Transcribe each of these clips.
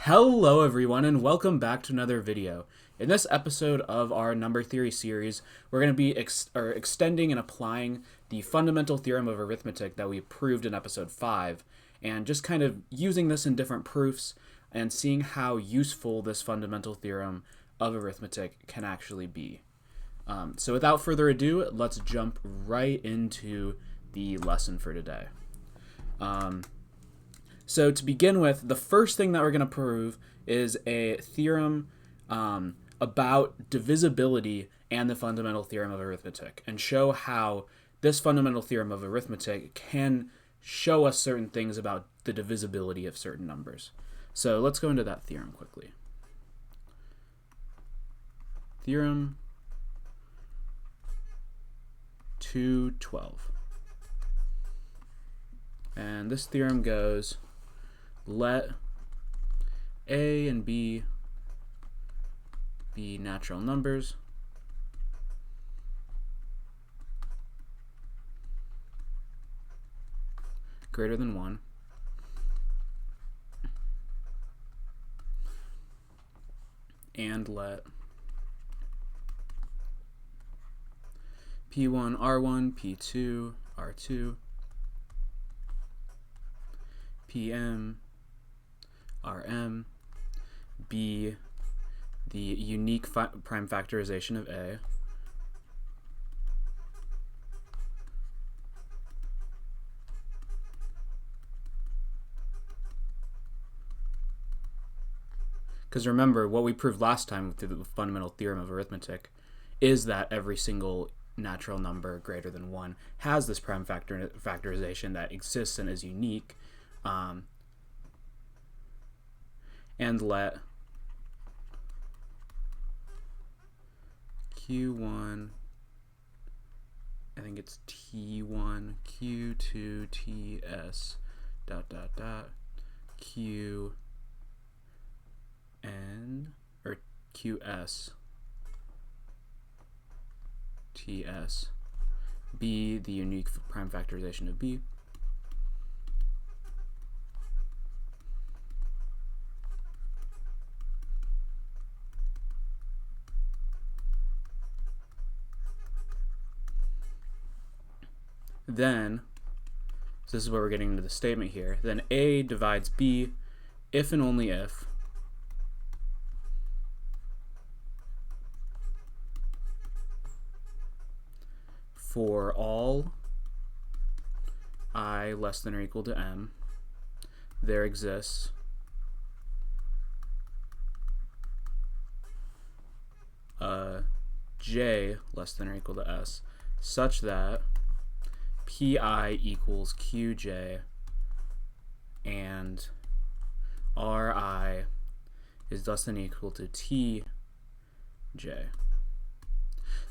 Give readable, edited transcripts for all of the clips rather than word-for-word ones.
Hello everyone and welcome back to another video. In this episode of our number theory series, we're going to be extending and applying the fundamental theorem of arithmetic that we proved in episode 5, and just kind of using this in different proofs and seeing how useful this fundamental theorem of arithmetic can actually be. So without further ado, let's jump right into the lesson for today. So to begin with, the first thing that we're going to prove is a theorem about divisibility and the fundamental theorem of arithmetic, and show how this fundamental theorem of arithmetic can show us certain things about the divisibility of certain numbers. So let's go into that theorem quickly. Theorem 212. And this theorem goes: let A and B be natural numbers greater than 1, and let P1 R1, P2 R2, PM Rm be the unique prime factorization of A, because remember what we proved last time with the fundamental theorem of arithmetic is that every single natural number greater than 1 has this prime factorization that exists and is unique. And let Q1, I think it's T1, Q2, TS, Q N, or QS, TS, be the unique prime factorization of B. Then, so this is where we're getting into the statement here, then A divides B if and only if for all I less than or equal to M, there exists a J less than or equal to S such that Pi equals Qj and Ri is less than or equal to Tj.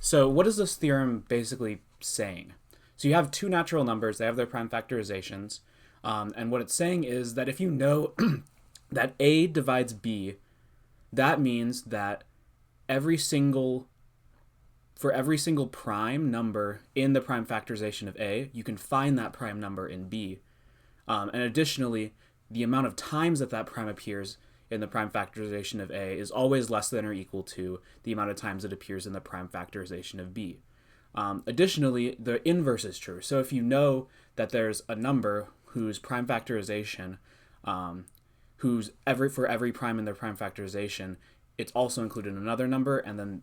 So what is this theorem basically saying? So you have two natural numbers, they have their prime factorizations, and what it's saying is that if you know that A divides B, that means that for every single prime number in the prime factorization of A, you can find that prime number in B. And additionally, the amount of times that prime appears in the prime factorization of A is always less than or equal to the amount of times it appears in the prime factorization of B. Additionally, the inverse is true. So if you know that there's a number whose prime factorization, for every prime in their prime factorization, it's also included another number, and then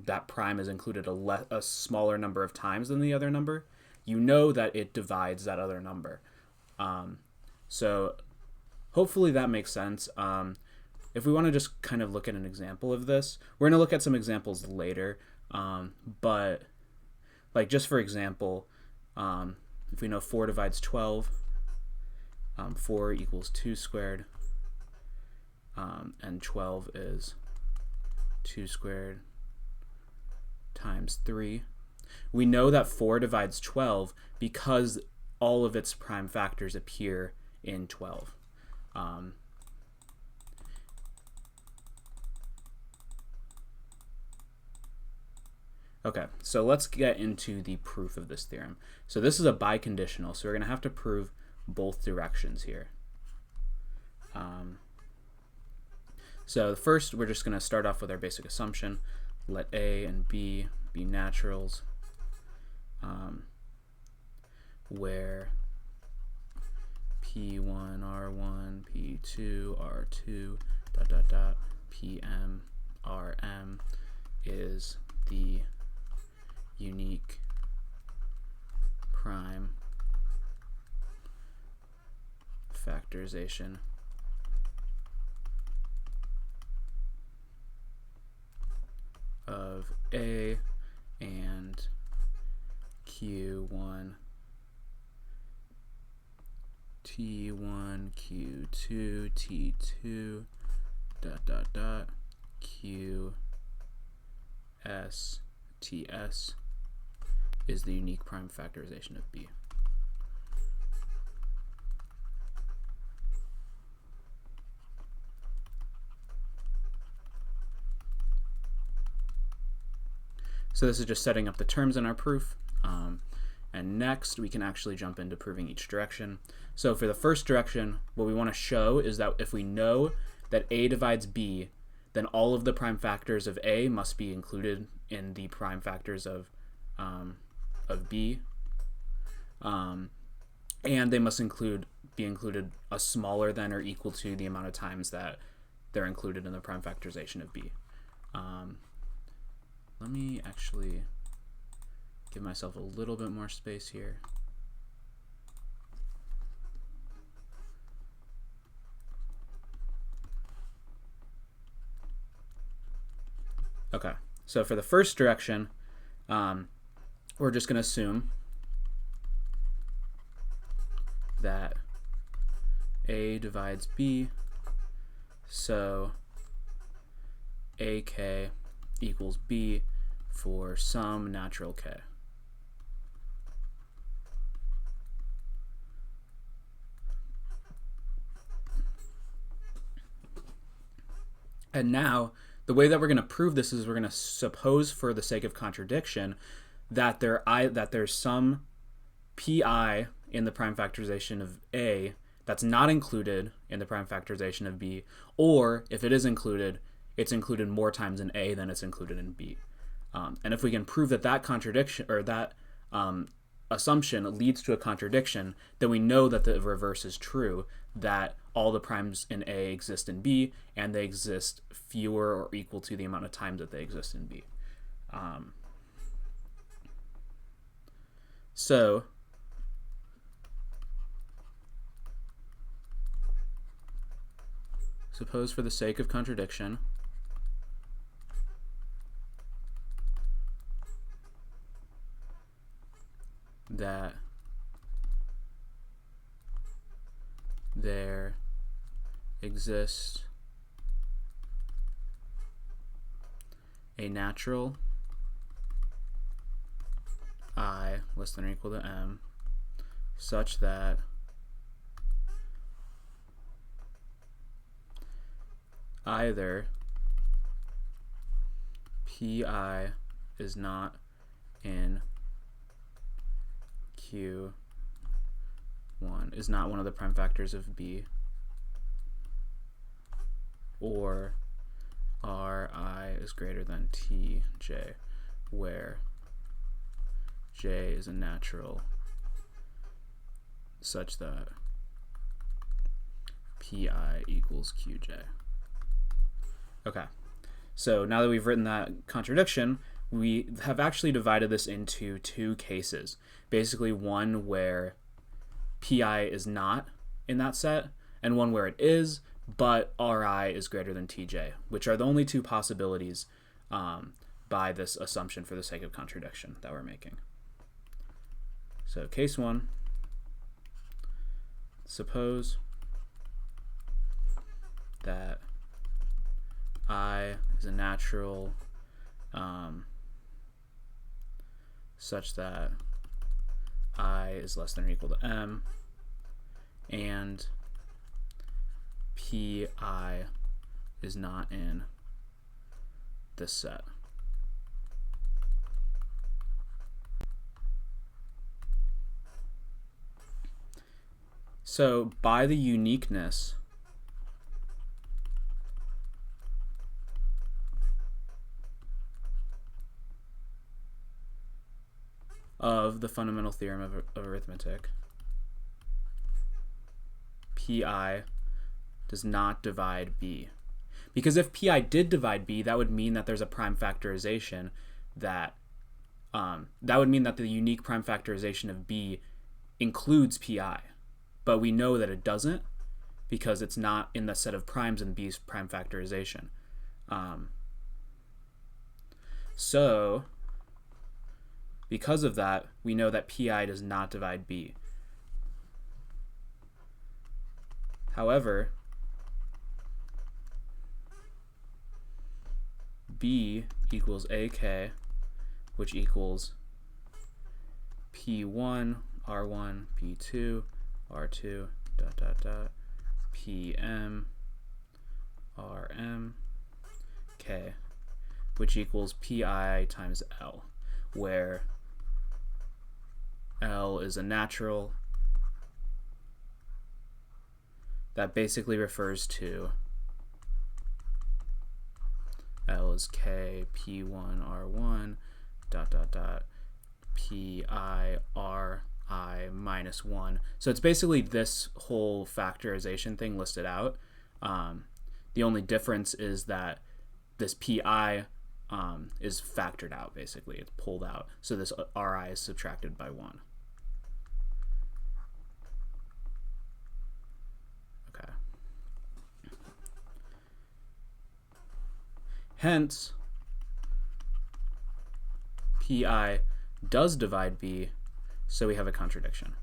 that prime is included a smaller number of times than the other number, you know that it divides that other number. So hopefully that makes sense. If we want to just kind of look at an example of this, we're going to look at some examples later, but like just for example, if we know 4 divides 12, 4 equals 2 squared, and 12 is 2 squared times 3. We know that 4 divides 12 because all of its prime factors appear in 12. Okay, so let's get into the proof of this theorem. So this is a biconditional, so we're going to have to prove both directions here. So first, we're just going to start off with our basic assumption. Let A and B be naturals, where P1 R1, P2 R2, dot dot dot, PM RM is the unique prime factorization of A and Q1 T1 Q2 T2 dot dot dot Q S TS is the unique prime factorization of B. So this is just setting up the terms in our proof. And next, we can actually jump into proving each direction. So for the first direction, what we want to show is that if we know that A divides B, then all of the prime factors of A must be included in the prime factors of B. And they must be included a smaller than or equal to the amount of times that they're included in the prime factorization of B. Let me actually give myself a little bit more space here. Okay, so for the first direction, we're just going to assume that A divides B, so AK equals B for some natural K. And now, the way that we're going to prove this is we're going to suppose, for the sake of contradiction, that there's some pi in the prime factorization of A that's not included in the prime factorization of B, or if it is included, it's included more times in A than it's included in B. And if we can prove that that contradiction, or that assumption leads to a contradiction, then we know that the reverse is true, that all the primes in A exist in B, and they exist fewer or equal to the amount of times that they exist in B. So suppose, for the sake of contradiction, that there exists a natural I less than or equal to M such that either Pi is not in Q1, is not one of the prime factors of B, or Ri is greater than Tj, where J is a natural such that Pi equals Qj. Okay, so now that we've written that contradiction, we have actually divided this into two cases. Basically, one where Pi is not in that set, and one where it is, but Ri is greater than Tj, which are the only two possibilities by this assumption for the sake of contradiction that we're making. So case one, suppose that I is a natural such that I is less than or equal to M, and Pi is not in this set. So by the uniqueness of the fundamental theorem of arithmetic, pi does not divide b. Because if pi did divide b, that would mean that there's a prime factorization that would mean that the unique prime factorization of b includes pi. But we know that it doesn't because it's not in the set of primes in b's prime factorization. So because of that, we know that pi does not divide b. However, b equals ak, which equals p1 r1 p2 r2 dot dot dot pm rm k, which equals pi times l, where L is a natural that basically refers to L is k p1 r1 dot dot dot pi ri minus 1. So it's basically this whole factorization thing listed out. The only difference is that this pi is factored out, basically. It's pulled out. So this ri is subtracted by 1. Okay. Hence, pi does divide b, so we have a contradiction.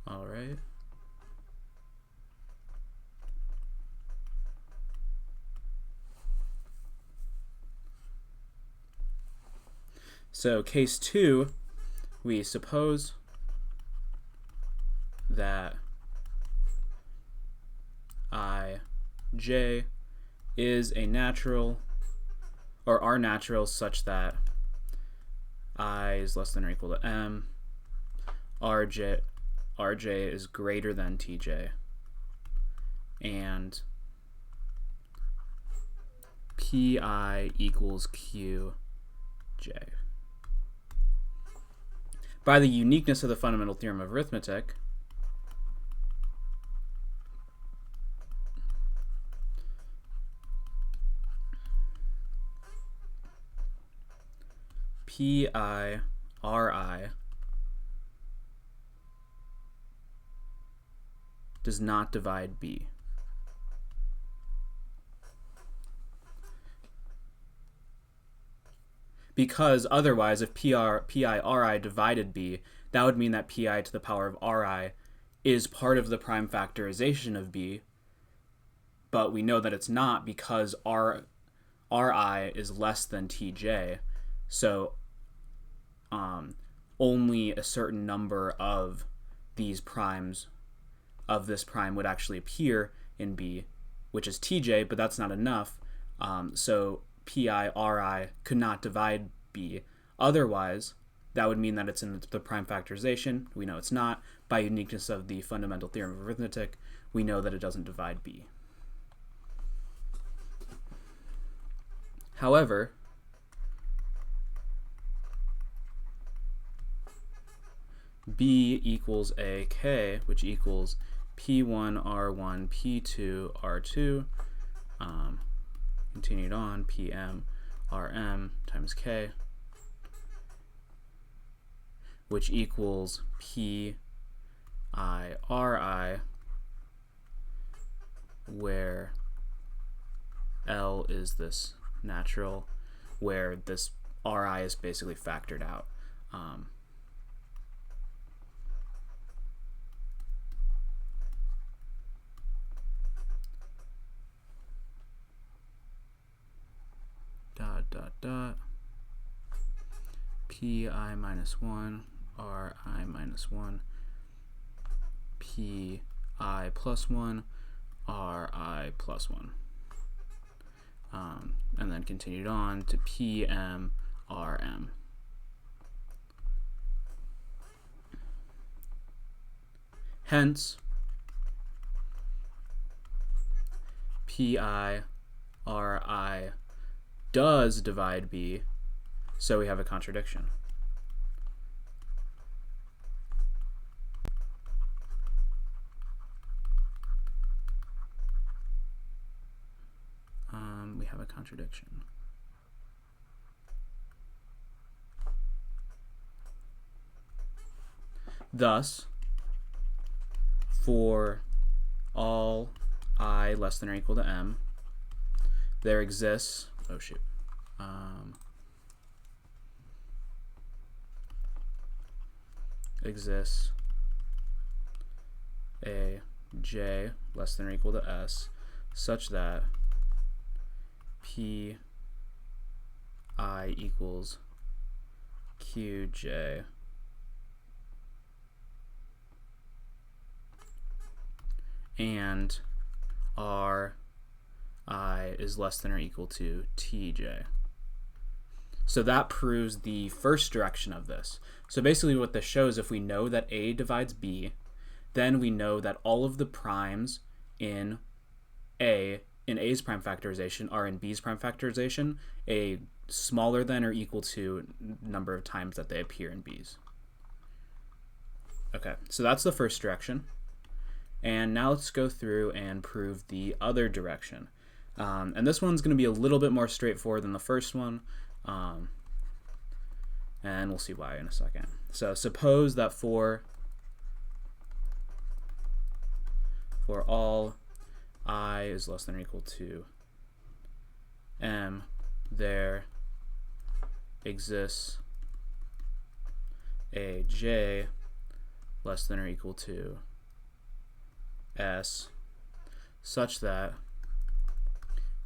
All right. So case 2, we suppose that ij is a natural, or R natural, such that I is less than or equal to m, rj is greater than tj, and pi equals qj. By the uniqueness of the fundamental theorem of arithmetic, pi ri does not divide b. Because otherwise, if pi ri divided b, that would mean that pi to the power of ri is part of the prime factorization of b, but we know that it's not because ri is less than tj, so only a certain number of these primes of this prime would actually appear in b, which is tj, but that's not enough, so pi ri could not divide b. Otherwise, that would mean that it's in the prime factorization. We know it's not. By uniqueness of the fundamental theorem of arithmetic, we know that it doesn't divide b. However, b equals ak, which equals p1 r1 p2 r2 continued on pm rm times k, which equals pi ri, where L is this natural, where this ri is basically factored out. Pi minus 1, ri minus 1, pi plus 1, ri plus 1. and then continued on to PM, RM. Hence, PI, RI does divide B, so we have a contradiction. We have a contradiction. Thus, for all I less than or equal to m, there exists, exists a j less than or equal to s such that Pi equals Qj and Ri is less than or equal to Tj. So that proves the first direction of this. So basically what this shows, if we know that A divides B, then we know that all of the primes in A's prime factorization are in B's prime factorization a smaller than or equal to number of times that they appear in B's. Okay, so that's the first direction. And now let's go through and prove the other direction. And this one's going to be a little bit more straightforward than the first one. And we'll see why in a second. So suppose that for all I is less than or equal to m, there exists a j less than or equal to s such that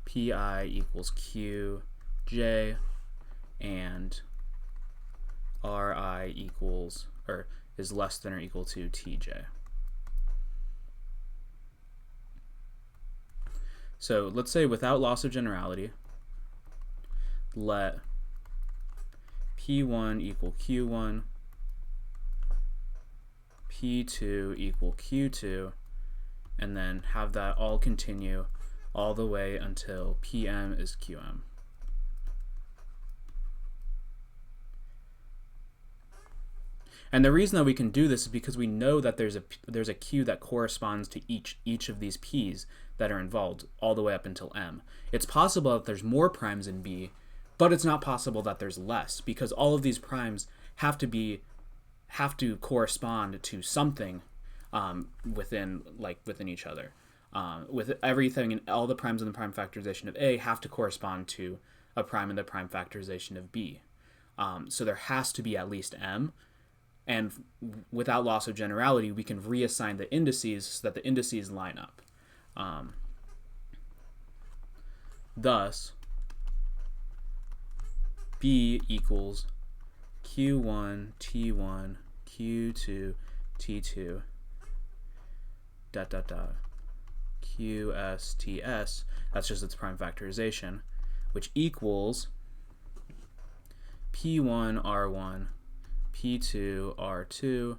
Pi equals Qj and Ri equals or is less than or equal to Tj. So let's say without loss of generality, let P1 equal Q1, P2 equal Q2, and then have that all continue all the way until PM is QM. And the reason that we can do this is because we know that there's a Q that corresponds to each of these P's that are involved all the way up until M. It's possible that there's more primes in B, but it's not possible that there's less, because all of these primes have to correspond to something within each other. With everything, and all the primes in the prime factorization of A have to correspond to a prime in the prime factorization of B. So there has to be at least M. And without loss of generality, we can reassign the indices so that the indices line up. Thus, B equals Q1, T1, Q2, T2, QS, TS, that's just its prime factorization, which equals P1, R1, P2, R2,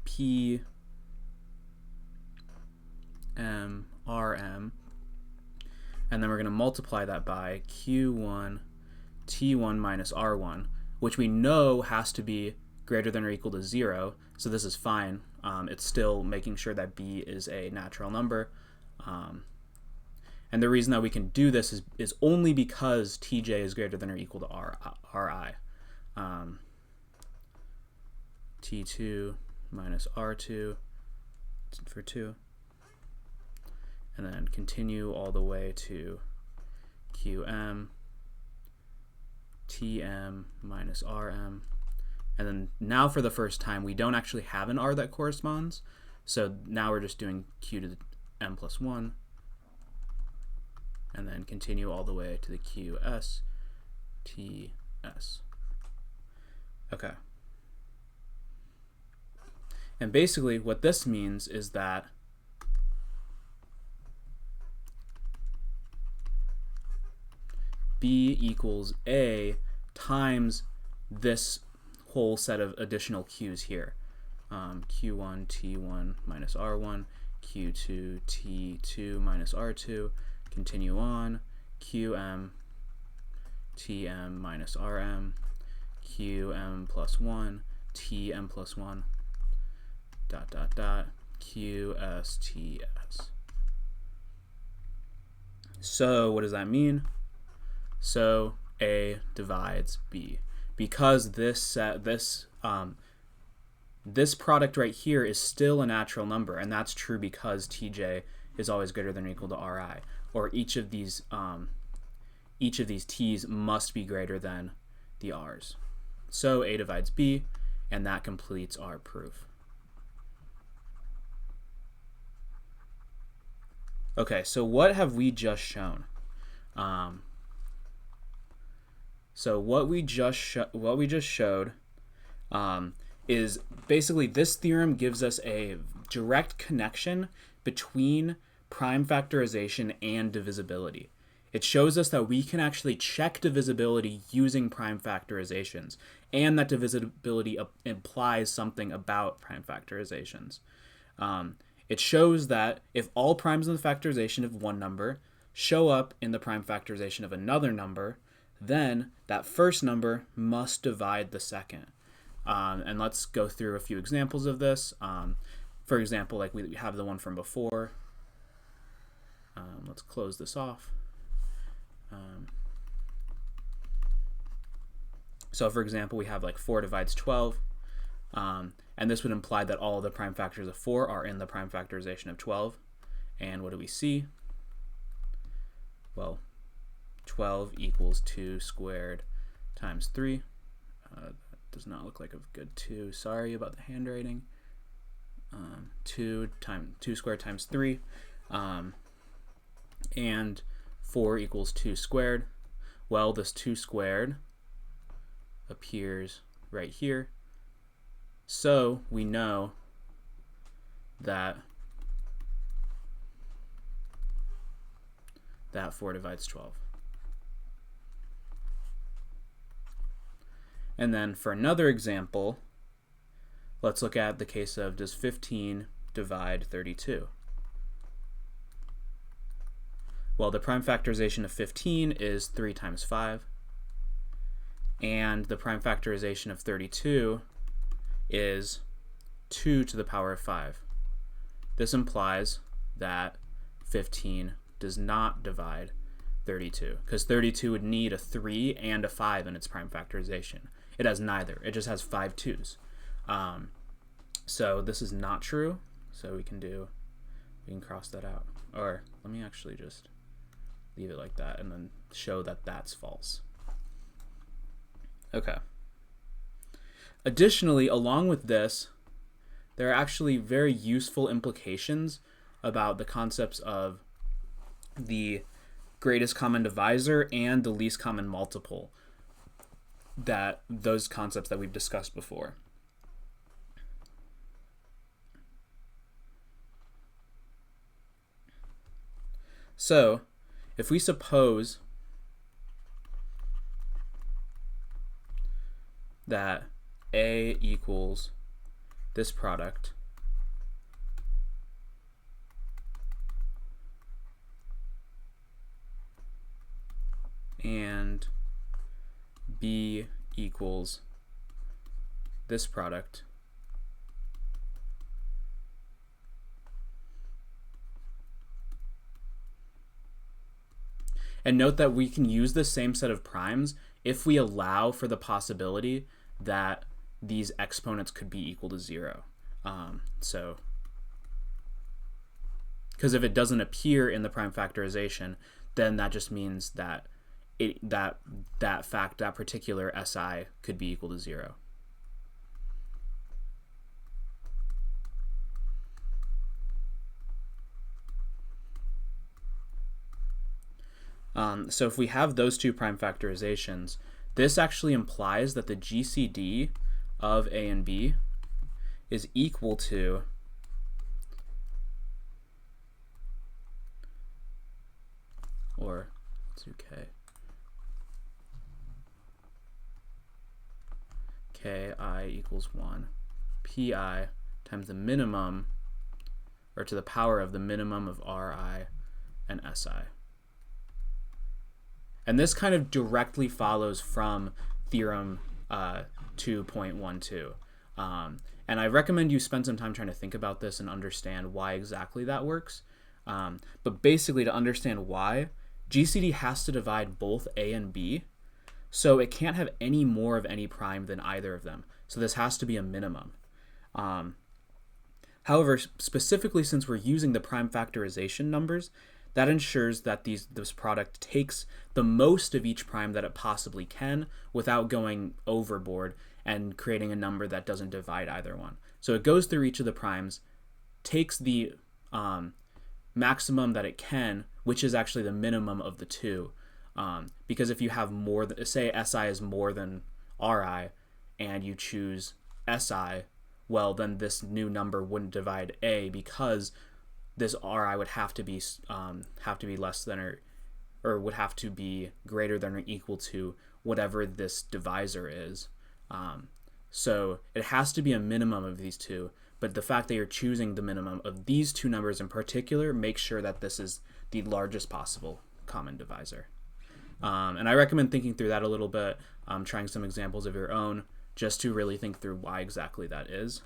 P, M, RM, and then we're going to multiply that by Q1, T1 minus R1, which we know has to be greater than or equal to 0, so this is fine. It's still making sure that B is a natural number. And the reason that we can do this is only because Tj is greater than or equal to Ri. T2 minus R2 for 2. And then continue all the way to QM, TM minus RM. And then now for the first time, we don't actually have an R that corresponds. So now we're just doing Q to the M plus 1. And then continue all the way to the QS, TS. Okay. And basically what this means is that b equals a times this whole set of additional q's here. Q1 T1 minus R1, Q2 T2 minus R2, continue on, QM Tm minus Rm, Qm plus 1, Tm plus 1, dot dot dot, QSTS. So what does that mean? So A divides B, because this product right here is still a natural number, and that's true because Tj is always greater than or equal to Ri, or each of these T's must be greater than the R's. So A divides B, and that completes our proof. Okay, so what have we just shown? So what we just showed is basically this theorem gives us a direct connection between prime factorization and divisibility. It shows us that we can actually check divisibility using prime factorizations, and that divisibility implies something about prime factorizations. It shows that if all primes in the factorization of one number show up in the prime factorization of another number, then that first number must divide the second. And let's go through a few examples of this. For example, like we have the one from before. Let's close this off. So for example, we have like 4 divides 12. And this would imply that all of the prime factors of 4 are in the prime factorization of 12. And what do we see? Well, 12 equals 2 squared times 3. That does not look like a good 2. Sorry about the handwriting. 2 squared times 3. And 4 equals 2 squared. Well, this 2 squared appears right here. So we know that 4 divides 12. And then for another example, let's look at the case of, does 15 divide 32? Well, the prime factorization of 15 is 3 times 5, and the prime factorization of 32 is 2 to the power of 5. This implies that 15 does not divide 32, because 32 would need a 3 and a 5 in its prime factorization. It has neither. It just has 5 2's. So this is not true. So we can cross that out. Or let me actually just leave it like that and then show that that's false. Okay. Additionally, along with this, there are actually very useful implications about the concepts of the greatest common divisor and the least common multiple, those concepts that we've discussed before. So, if we suppose that A equals this product, and B equals this product, and note that we can use the same set of primes if we allow for the possibility that these exponents could be equal to 0. Because if it doesn't appear in the prime factorization, then that just means that that particular SI could be equal to 0. So if we have those two prime factorizations, this actually implies that the GCD of A and B is equal to it's okay. ki equals 1 pi times the minimum, or to the power of the minimum of ri and si. And this kind of directly follows from theorem 2.12. And I recommend you spend some time trying to think about this and understand why exactly that works. But basically, to understand why, GCD has to divide both a and b, so it can't have any more of any prime than either of them. So this has to be a minimum. However, specifically since we're using the prime factorization numbers, that ensures that this product takes the most of each prime that it possibly can without going overboard and creating a number that doesn't divide either one. So it goes through each of the primes, takes the maximum that it can, which is actually the minimum of the two. Because if you have more, say Si is more than Ri, and you choose Si, well, then this new number wouldn't divide A, because this Ri would have to be less than or would have to be greater than or equal to whatever this divisor is. So it has to be a minimum of these two, but the fact that you're choosing the minimum of these two numbers in particular makes sure that this is the largest possible common divisor. And I recommend thinking through that a little bit, trying some examples of your own, just to really think through why exactly that is.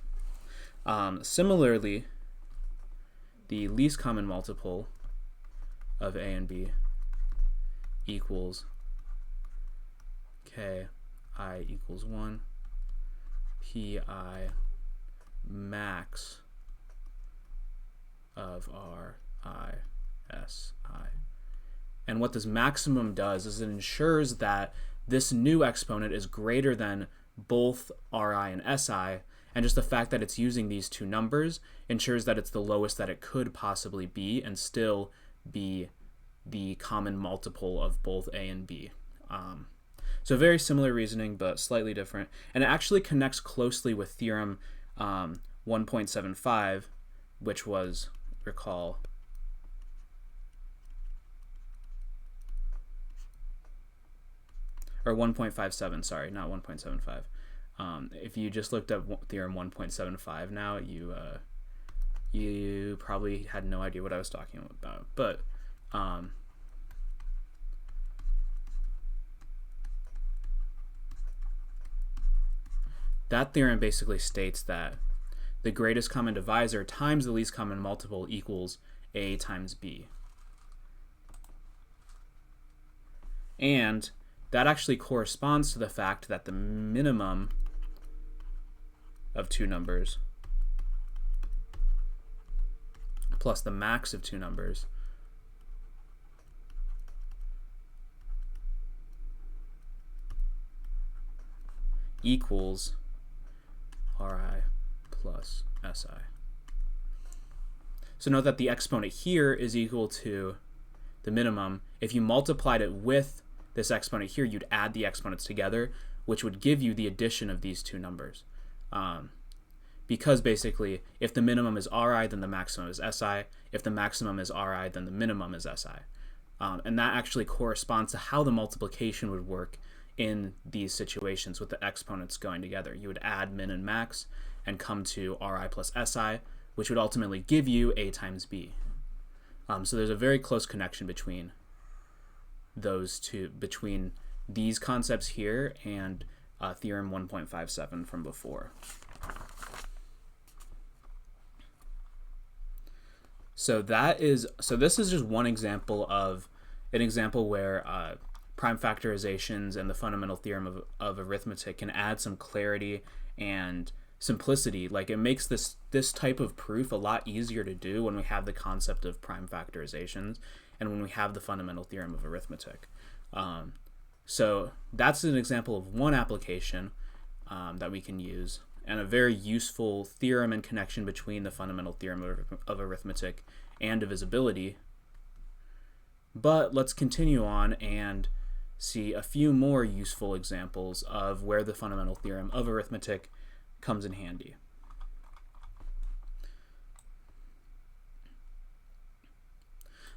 Similarly, the least common multiple of a and b equals ki equals 1 pi max of ri si. And what this maximum does is it ensures that this new exponent is greater than both ri and si, and just the fact that it's using these two numbers ensures that it's the lowest that it could possibly be and still be the common multiple of both a and b. So very similar reasoning, but slightly different. And it actually connects closely with theorem 1.75, which was, recall, or 1.57, sorry, not 1.75. If you just looked up theorem 1.75 now, you probably had no idea what I was talking about. But that theorem basically states that the greatest common divisor times the least common multiple equals a times b. And that actually corresponds to the fact that the minimum of two numbers plus the max of two numbers equals Ri plus Si. So note that the exponent here is equal to the minimum. If you multiplied it with this exponent here, you'd add the exponents together, which would give you the addition of these two numbers. Because basically, if the minimum is Ri, then the maximum is Si. If the maximum is Ri, then the minimum is Si. And that actually corresponds to how the multiplication would work in these situations with the exponents going together. You would add min and max and come to Ri plus Si, which would ultimately give you a times b. So there's a very close connection between those two, between these concepts here and theorem 1.57 from before. So this is just one example where prime factorizations and the fundamental theorem of arithmetic can add some clarity and simplicity. Like, it makes this type of proof a lot easier to do when we have the concept of prime factorizations and when we have the fundamental theorem of arithmetic. So that's an example of one application that we can use, and a very useful theorem and connection between the fundamental theorem of arithmetic and divisibility. But let's continue on and see a few more useful examples of where the fundamental theorem of arithmetic comes in handy.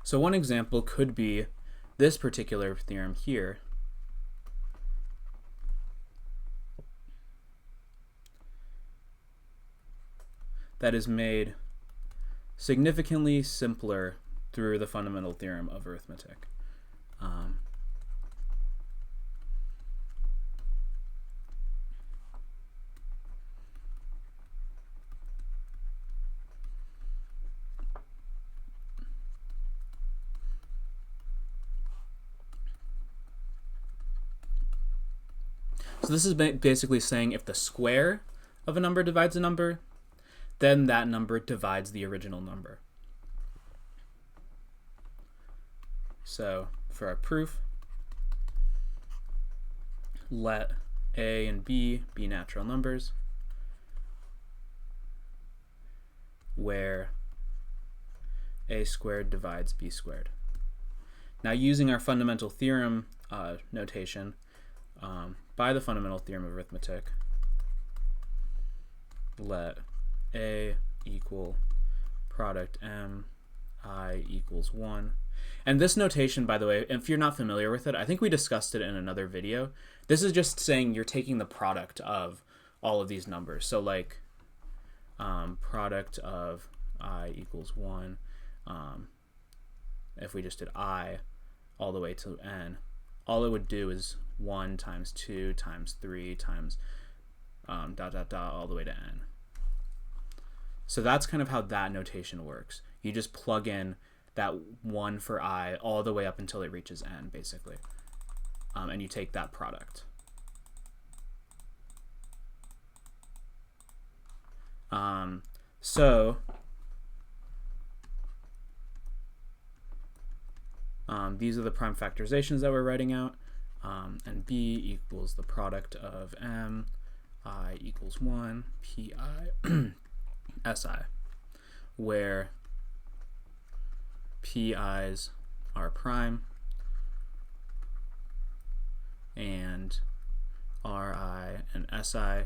So one example could be this particular theorem here, that is made significantly simpler through the fundamental theorem of arithmetic. So this is basically saying if the square of a number divides a number, then that number divides the original number. So for our proof, let a and b be natural numbers where a squared divides b squared. Now using our fundamental theorem notation, by the fundamental theorem of arithmetic, let a equal product m, I equals 1. And this notation, by the way, if you're not familiar with it, I think we discussed it in another video. This is just saying you're taking the product of all of these numbers. So like product of I equals 1, if we just did I all the way to n, all it would do is 1 times 2 times 3 times all the way to n. So that's kind of how that notation works. You just plug in that 1 for I all the way up until it reaches n, basically. And you take that product. These are the prime factorizations that we're writing out. And b equals the product of m, I equals 1, pi si, where pi's are prime and ri and si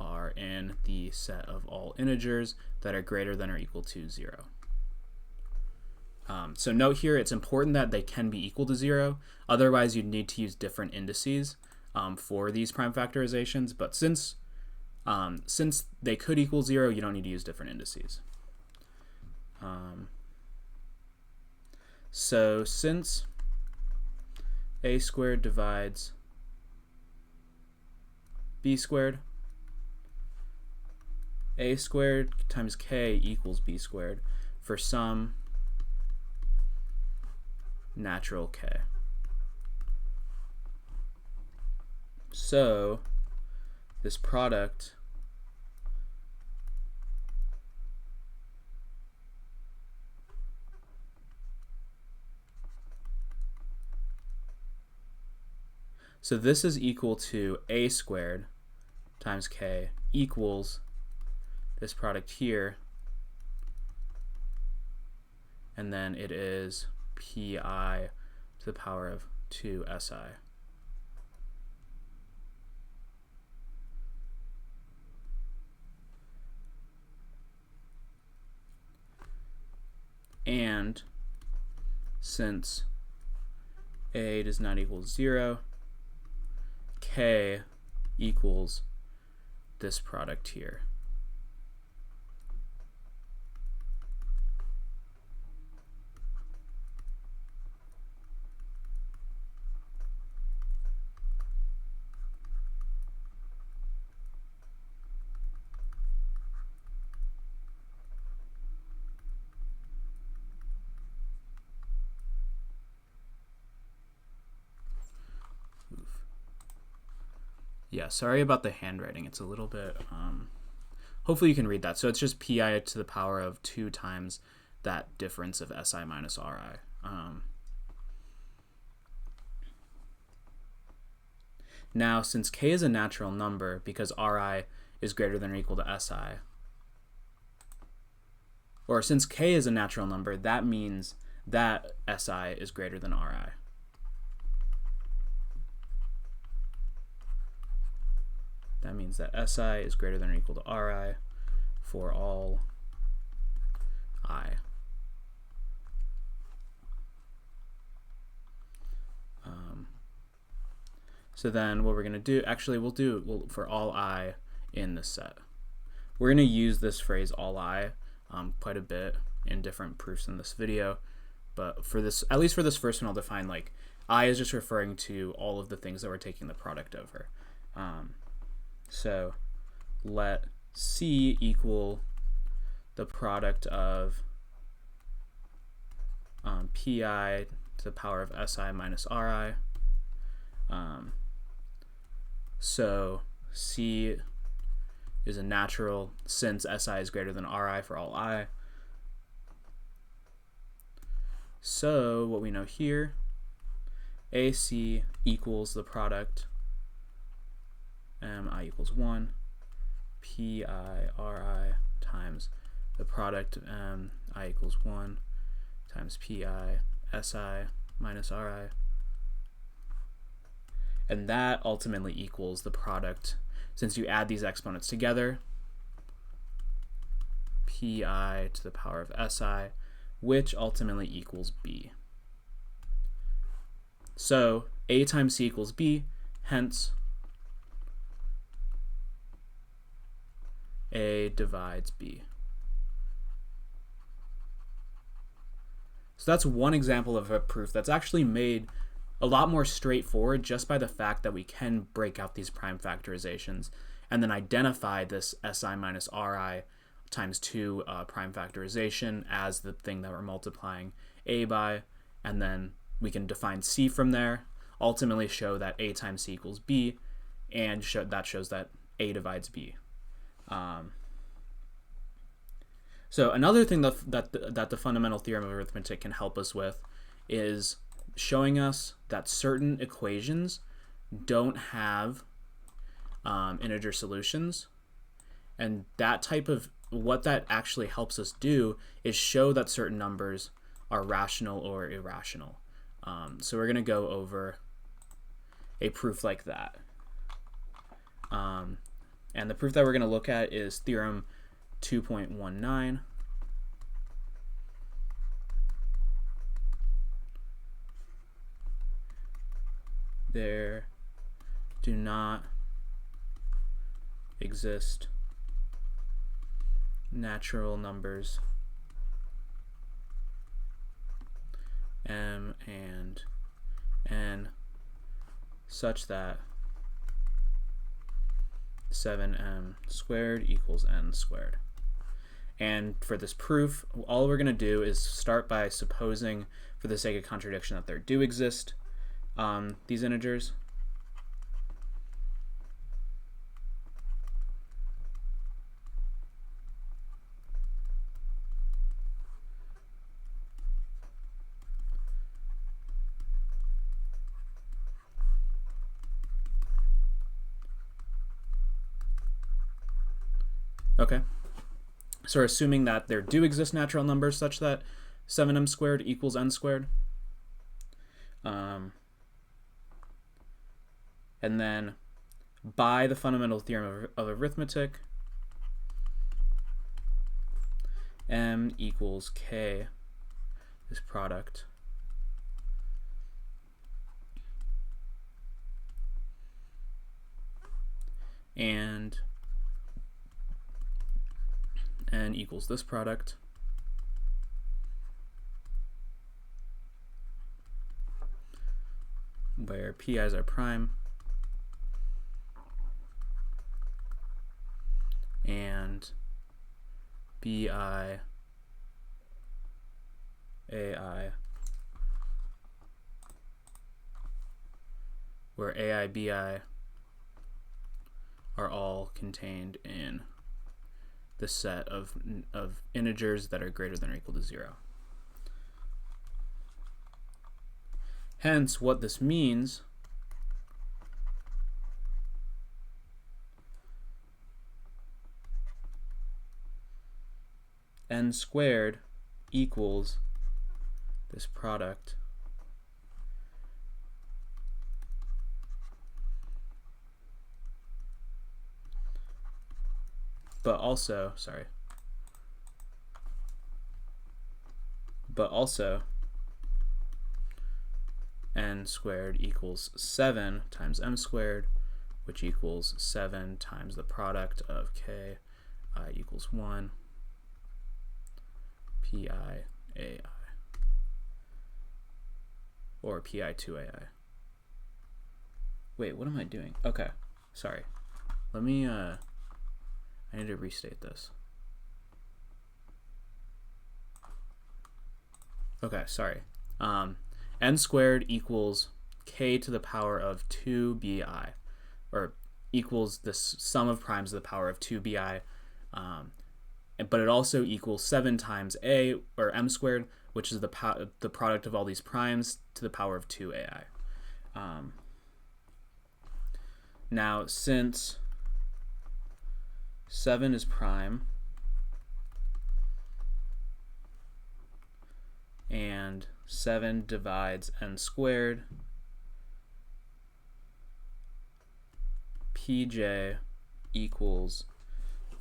are in the set of all integers that are greater than or equal to 0. So note here, it's important that they can be equal to 0. Otherwise, you'd need to use different indices for these prime factorizations. But since they could equal 0, you don't need to use different indices. So since a squared divides b squared, a squared times k equals b squared for some natural k. So this product so this is equal to a squared times k equals this product here, and then it is pi to the power of 2 si. And since a does not equal 0, k equals this product here. Yeah, sorry about the handwriting. It's a little bit, hopefully you can read that. So it's just pi to the power of 2 times that difference of si minus ri. Now, since k is a natural number, because ri is greater than or equal to si, or since k is a natural number, that means that si is greater than ri. That means that si is greater than or equal to ri for all I. So then what we're going to do, actually we'll for all I in this set, We're going to use this phrase all I quite a bit in different proofs in this video, but for this, at least for this first one, I'll define like I is just referring to all of the things that we're taking the product over. So let C equal the product of pi to the power of si minus ri. So C is a natural since si is greater than ri for all I. So what we know here, AC equals the product mi equals 1 pi ri times the product I equals 1 times pi si minus ri, and that ultimately equals the product, since you add these exponents together, pi to the power of si, which ultimately equals b. So a times c equals b, hence a divides b. So that's one example of a proof that's actually made a lot more straightforward just by the fact that we can break out these prime factorizations and then identify this si minus ri times 2 prime factorization as the thing that we're multiplying a by, and then we can define c from there, ultimately show that a times c equals b, and that shows that a divides b. So another thing that the fundamental theorem of arithmetic can help us with is showing us that certain equations don't have integer solutions, and that type of what that actually helps us do is show that certain numbers are rational or irrational. So we're going to go over a proof like that. And the proof that we're going to look at is theorem 2.19. There do not exist natural numbers m and n such that 7m squared equals n squared. And for this proof, all we're going to do is start by supposing, for the sake of contradiction, that there do exist these integers. Okay, so we're assuming that there do exist natural numbers such that 7m squared equals n squared. And then by the fundamental theorem of arithmetic, m equals k, this product, and n equals this product, where pi's are prime and bi, ai, where ai, bi are all contained in the set of integers that are greater than or equal to 0. Hence, what this means n squared equals this product but also n squared equals 7 times m squared, which equals 7 times the product of k I equals 1, pi ai, or pi 2 ai. Wait, what am I doing? Okay, sorry. Let me, I need to restate this. Okay, sorry. N squared equals k to the power of 2bi, or equals the sum of primes to the power of 2bi, but it also equals 7 times a, or m squared, which is the product of all these primes to the power of 2ai. Now, since 7 is prime, and 7 divides n squared, pj equals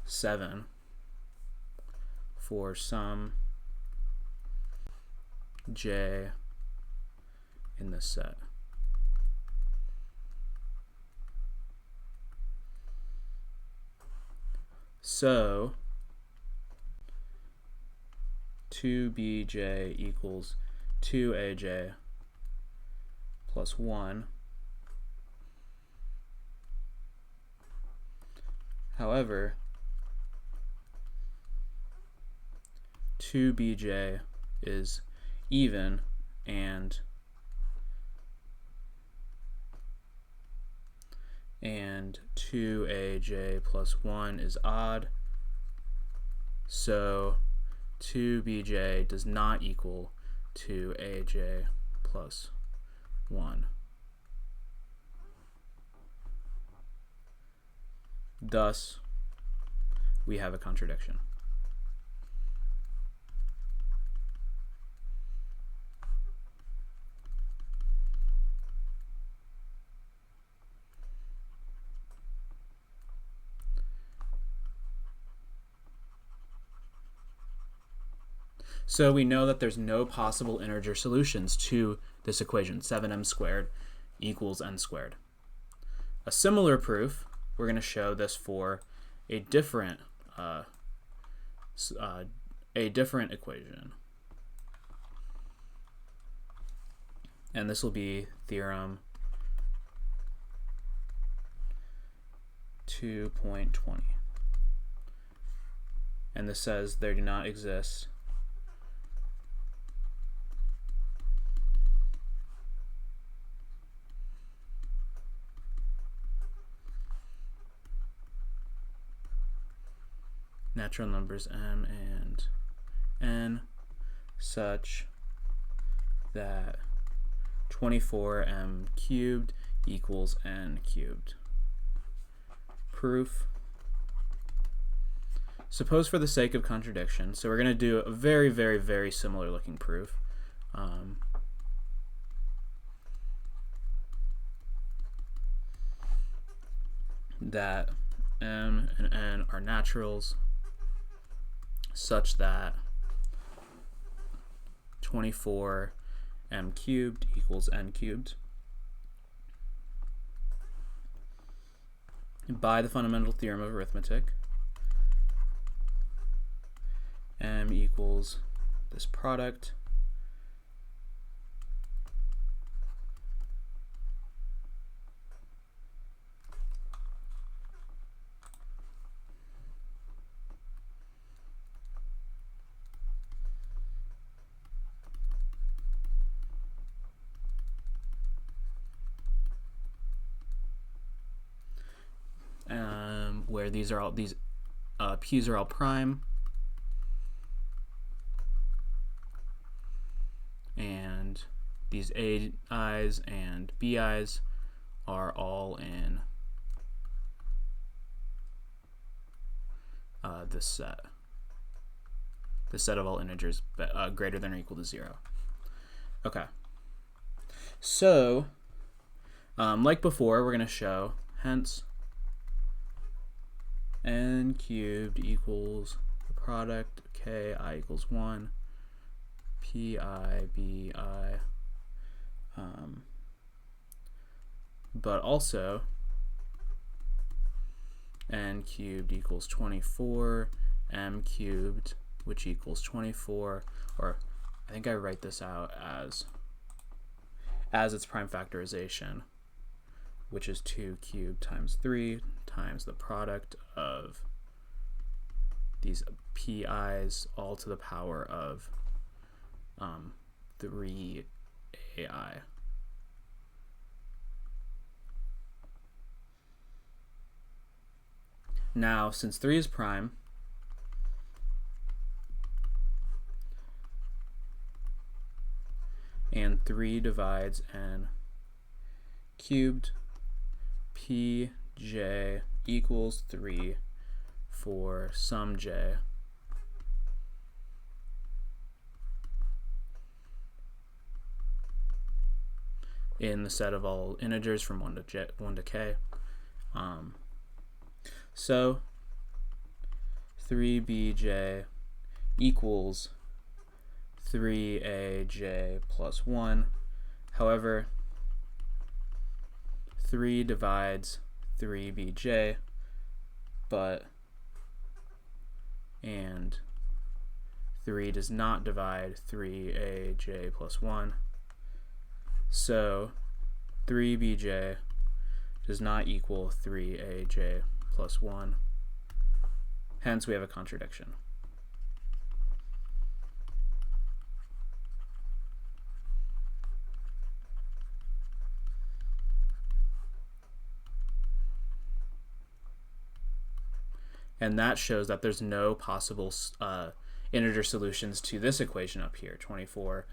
7 for some j in this set. So 2bj equals 2aj plus 1. However, 2bj is even and 2aj plus 1 is odd, so 2bj does not equal 2aj plus 1. Thus, we have a contradiction. So we know that there's no possible integer solutions to this equation, 7m squared equals n squared. A similar proof, we're going to show this for a different equation. And this will be theorem 2.20. And this says there do not exist natural numbers m and n such that 24m cubed equals n cubed. Proof. Suppose for the sake of contradiction, so we're going to do a very, very, very similar looking proof. That m and n are naturals such that 24m cubed equals n cubed. By the Fundamental Theorem of Arithmetic, m equals this product where these p's are all prime, and these ai's and bi's are all in this set of all integers greater than or equal to 0. Okay, so like before, we're going to show hence n cubed equals the product ki equals 1 pi bi, but also n cubed equals 24, m cubed, which equals 24, or I think I write this out as its prime factorization, which is 2 cubed times 3 times the product of these pi's all to the power of 3ai. Now, since 3 is prime, and 3 divides n cubed, pj equals 3 for some j in the set of all integers from 1 to k. So 3bj equals 3aj plus 1. However, 3 divides 3bj, and 3 does not divide 3aj plus 1. So 3bj does not equal 3aj plus 1. Hence, we have a contradiction. And that shows that there's no possible integer solutions to this equation up here, 24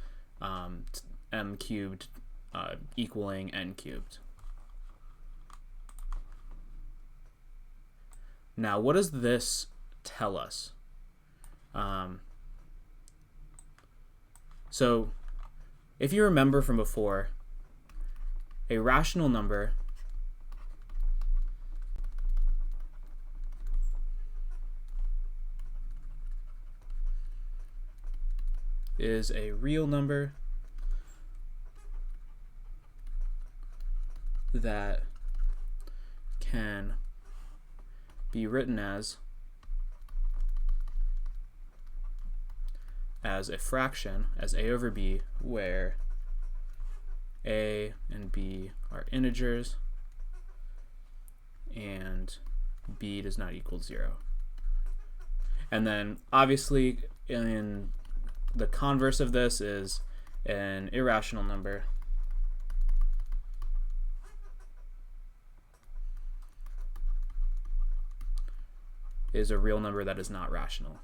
m cubed equaling n cubed. Now, what does this tell us? So, if you remember from before, a rational number is a real number that can be written as a fraction, as a over b, where a and b are integers and b does not equal 0. And then obviously in the converse of this is an irrational number is a real number that is not rational.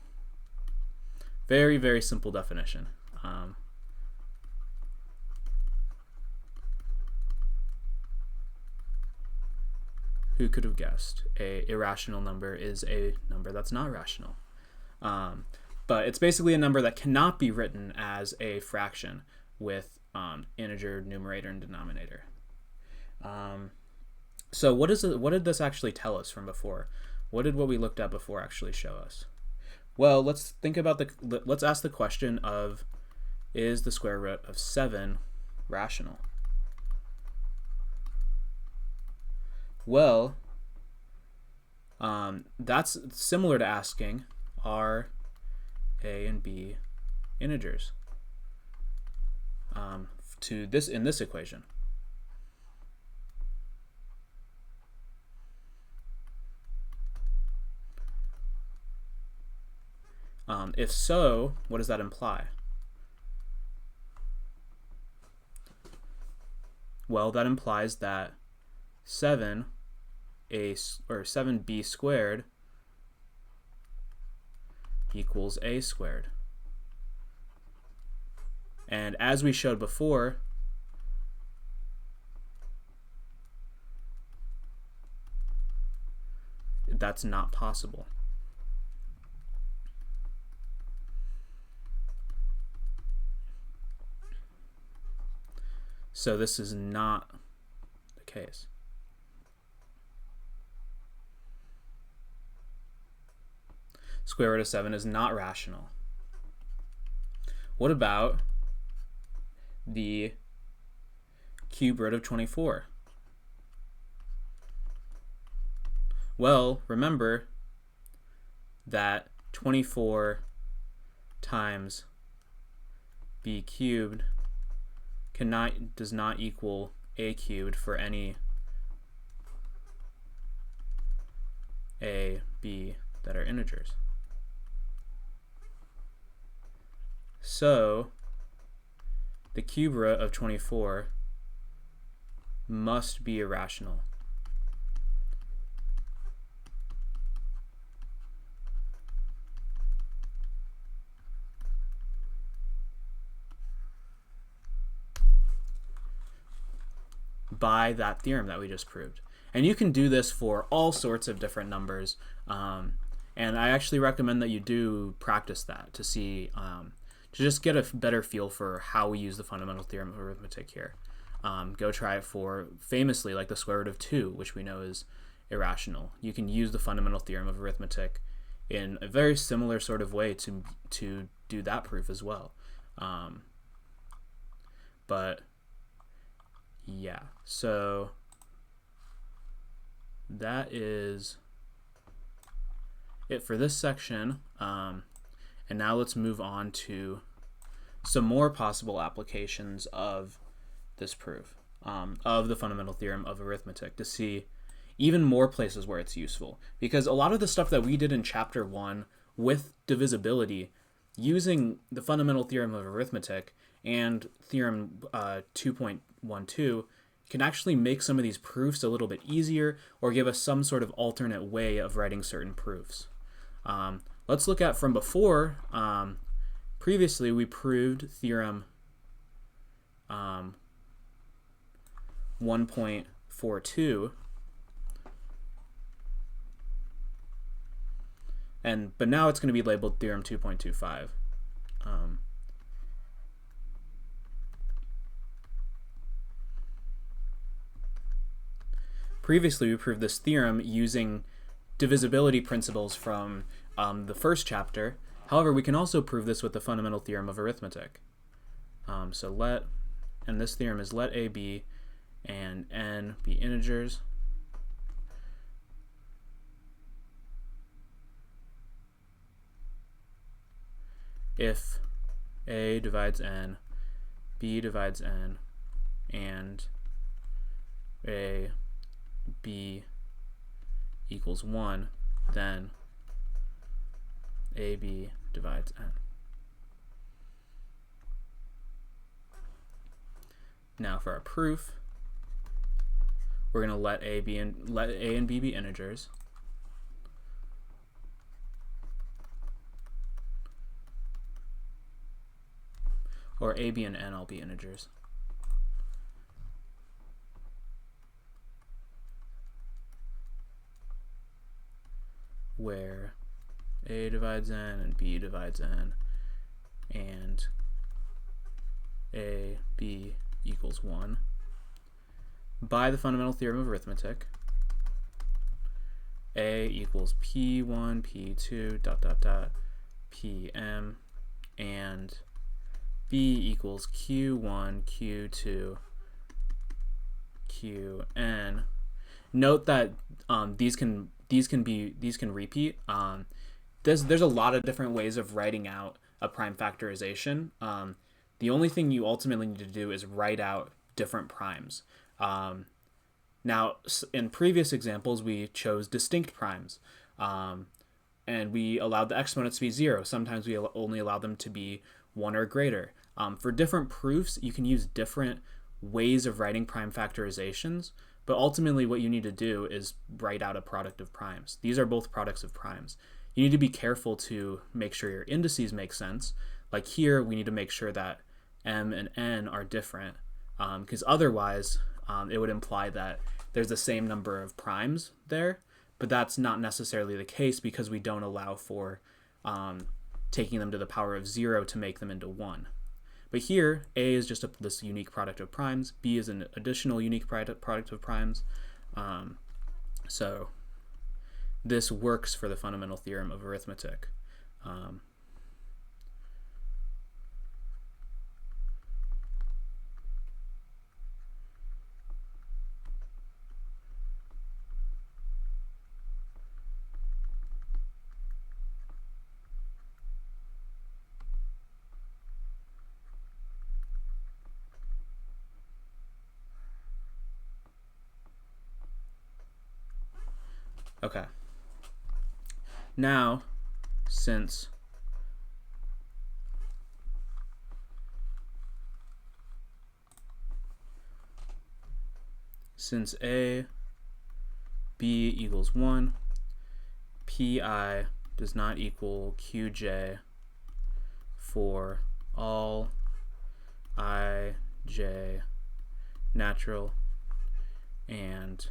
Very, very simple definition. Who could have guessed? A irrational number is a number that's not rational. But it's basically a number that cannot be written as a fraction with integer numerator and denominator. So what did this actually tell us from before? What did what we looked at before actually show us? Well, let's ask the question of, is the square root of 7 rational? Well, that's similar to asking, are a and b integers in this equation? If so, what does that imply? Well, that implies that 7b squared equals a squared. And as we showed before, that's not possible. So this is not the case. Square root of 7 is not rational. What about the cube root of 24? Well, remember that 24 times b cubed does not equal a cubed for any a, b that are integers. So the cube root of 24 must be irrational. By that theorem that we just proved. And you can do this for all sorts of different numbers. And I actually recommend that you do practice that to see, to just get a better feel for how we use the fundamental theorem of arithmetic here. Go try it for, famously, like the square root of 2, which we know is irrational. You can use the fundamental theorem of arithmetic in a very similar sort of way to do that proof as well. But yeah, so that is it for this section. And now let's move on to some more possible applications of this proof, of the fundamental theorem of arithmetic, to see even more places where it's useful. Because a lot of the stuff that we did in chapter 1 with divisibility, using the fundamental theorem of arithmetic and theorem 2.12 can actually make some of these proofs a little bit easier, or give us some sort of alternate way of writing certain proofs. Let's look at from before. Previously, we proved theorem 1.42, but now it's going to be labeled theorem 2.25. Previously, we proved this theorem using divisibility principles from the first chapter. However, we can also prove this with the fundamental theorem of arithmetic. And this theorem is let a b and n be integers. If a divides n, b divides n, and a, b equals 1, then ab divides n. Now for our proof, we're going to let a and b be integers. Or a, b, and n all be integers. Where a divides n and b divides n, and a, b equals 1. By the fundamental theorem of arithmetic, a equals p1, p2, pm, and b equals q1, q2, qn. Note that these can repeat. There's a lot of different ways of writing out a prime factorization. The only thing you ultimately need to do is write out different primes. Now, in previous examples, we chose distinct primes, and we allowed the exponents to be 0. Sometimes we only allow them to be 1 or greater. For different proofs, you can use different ways of writing prime factorizations, but ultimately what you need to do is write out a product of primes. These are both products of primes. You need to be careful to make sure your indices make sense. Like here, we need to make sure that m and n are different, because otherwise it would imply that there's the same number of primes there, but that's not necessarily the case because we don't allow for taking them to the power of 0 to make them into 1. But here, A is just this unique product of primes, B is an additional unique product of primes. So this works for the fundamental theorem of arithmetic. Okay. Now, since a b equals 1, pi does not equal qj for all ij natural and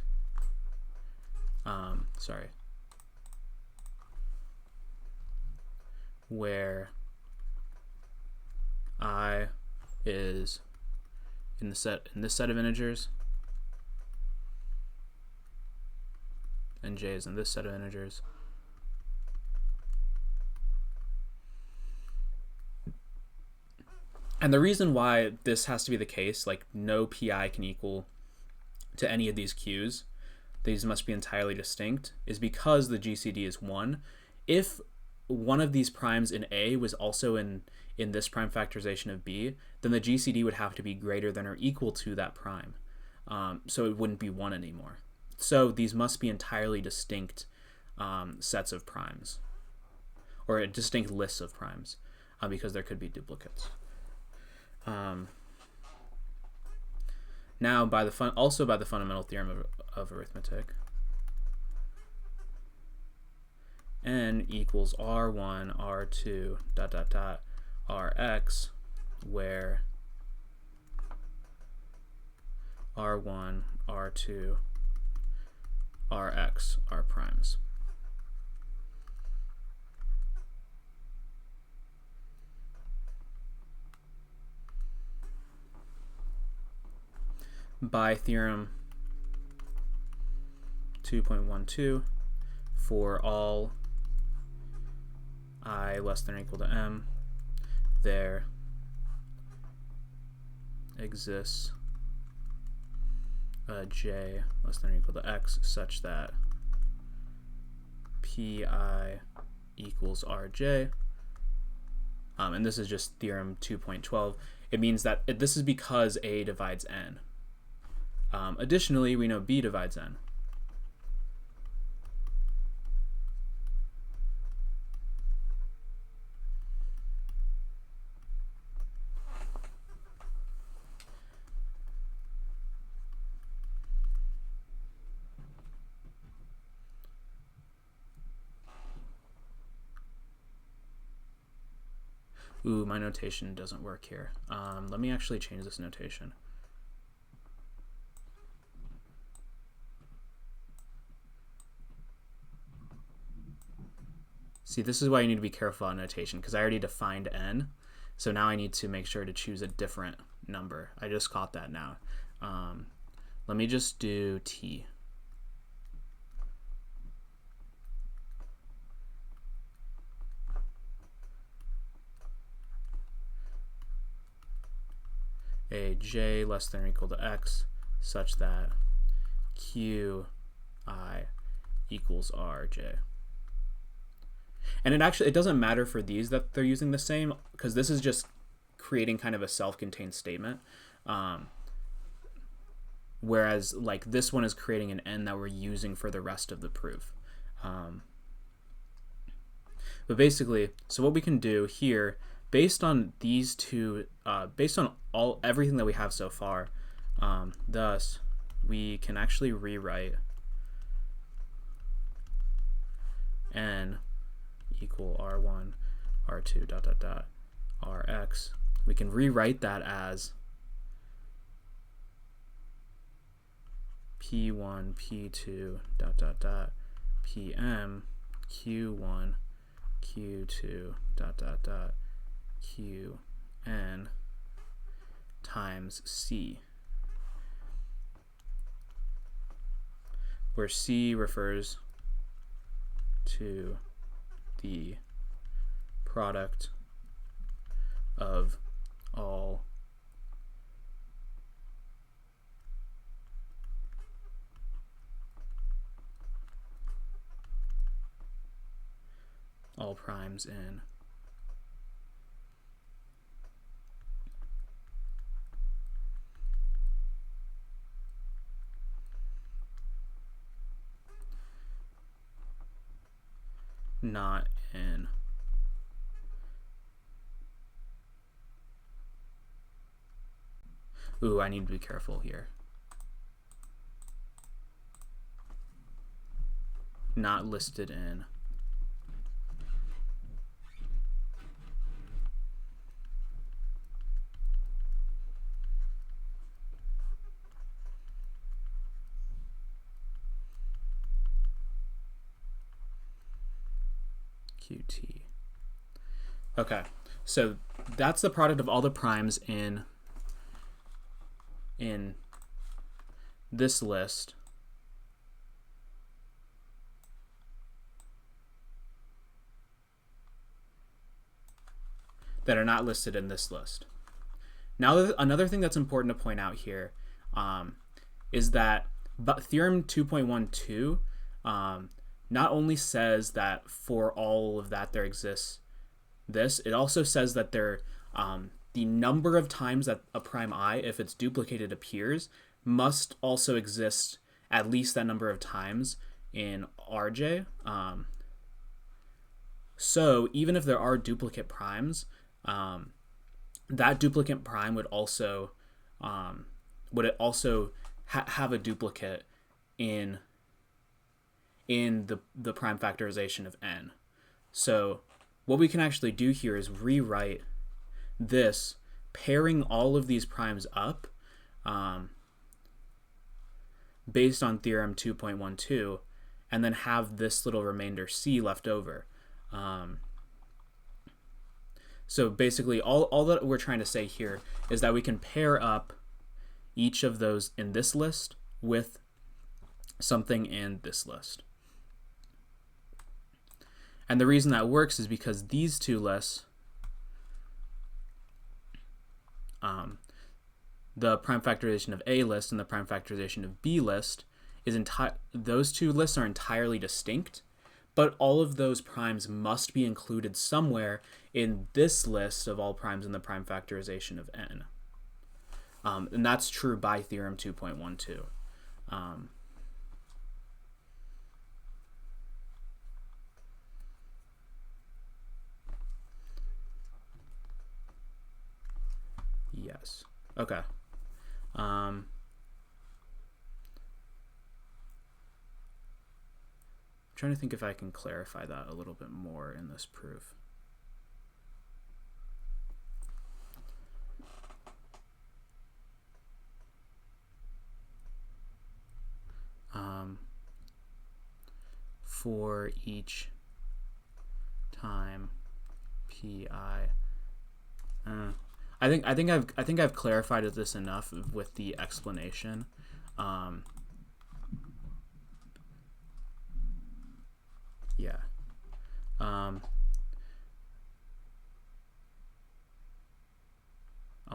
where I is in this set of integers and j is in this set of integers. And the reason why this has to be the case, like no pi can equal to any of these q's, these must be entirely distinct, is because the GCD is 1. If one of these primes in A was also in this prime factorization of B, then the GCD would have to be greater than or equal to that prime. So it wouldn't be 1 anymore. So these must be entirely distinct sets of primes, or distinct lists of primes, because there could be duplicates. Now, also by the fundamental theorem of arithmetic, n equals r1, r2, ... rx, where r1, r2, rx are primes. By theorem 2.12, for all I less than or equal to m, there exists a j less than or equal to x such that pi equals rj. And this is just theorem 2.12. It means that this is because a divides n. Additionally, we know b divides n. Ooh, my notation doesn't work here. Let me actually change this notation. See, this is why you need to be careful on notation, because I already defined n, so now I need to make sure to choose a different number. I just caught that now. Let me just do t. A j less than or equal to x such that qi equals rj. And it doesn't matter for these that they're using the same, because this is just creating kind of a self-contained statement. Whereas like this one is creating an n that we're using for the rest of the proof. But basically, so what we can do here, based on these two, based on everything that we have so far, thus we can actually rewrite n equal r1, r2, ... rx. We can rewrite that as p1, p2, ... pm, q1, q2, ... qn times c, where c refers to the product of all primes in not in. Ooh, I need to be careful here. Not listed in. QT. Okay, so that's the product of all the primes in this list. That are not listed in this list. Now, another thing that's important to point out here is that Theorem 2.12 not only says that for all of that there exists this, it also says that the number of times that a prime I, if it's duplicated, appears, must also exist at least that number of times in RJ. So even if there are duplicate primes, that duplicate prime would also have a duplicate in the prime factorization of n. So what we can actually do here is rewrite this, pairing all of these primes up based on theorem 2.12, and then have this little remainder c left over. So basically all that we're trying to say here is that we can pair up each of those in this list with something in this list. And the reason that works is because these two lists, the prime factorization of A list and the prime factorization of B list, those two lists are entirely distinct, but all of those primes must be included somewhere in this list of all primes in the prime factorization of n. And that's true by theorem 2.12. Yes. Okay. Trying to think if I can clarify that a little bit more in this proof. For each time pi, I think I've clarified this enough with the explanation. Yeah.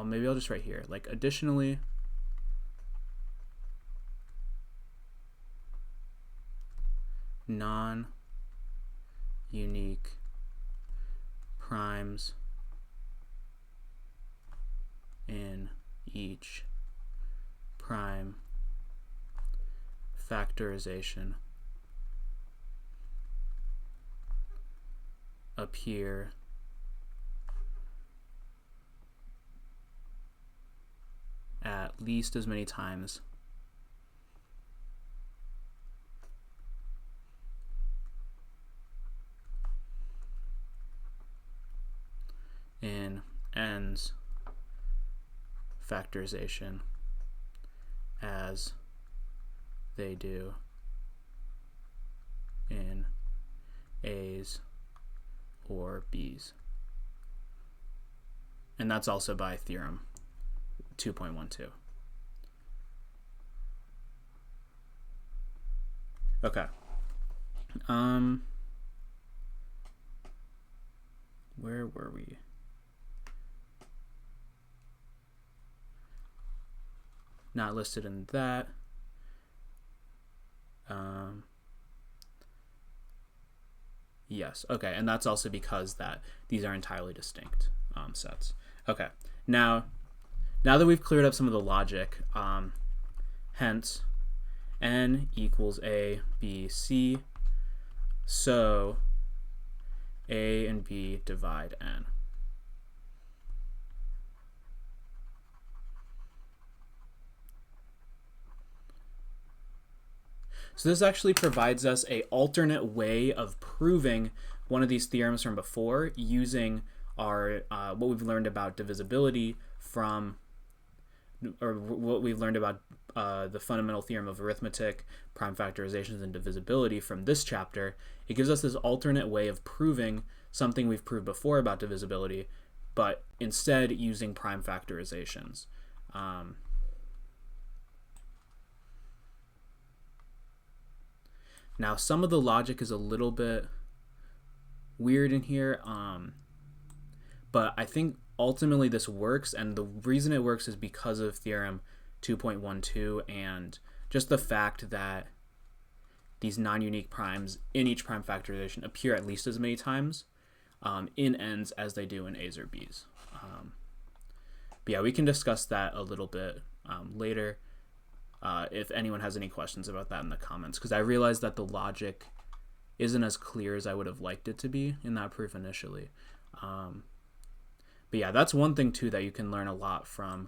Maybe I'll just write here, like, additionally, non-unique primes in each prime factorization appear at least as many times in n's factorization as they do in a's or b's. And that's also by theorem 2.12. Okay. Where were we? Not listed in that. Yes, okay, and that's also because that these are entirely distinct sets. Okay, now that we've cleared up some of the logic, hence n equals a, b, c, so A and B divide n. So this actually provides us an alternate way of proving one of these theorems from before using our what we've learned about divisibility from, or what we've learned about the fundamental theorem of arithmetic, prime factorizations, and divisibility from this chapter. It gives us this alternate way of proving something we've proved before about divisibility, but instead using prime factorizations. Now, some of the logic is a little bit weird in here, but I think ultimately this works, and the reason it works is because of theorem 2.12 and just the fact that these non-unique primes in each prime factorization appear at least as many times in n's as they do in a's or b's. But yeah, we can discuss that a little bit later. If anyone has any questions about that in the comments, because I realized that the logic isn't as clear as I would have liked it to be in that proof initially. But yeah, that's one thing too that you can learn a lot from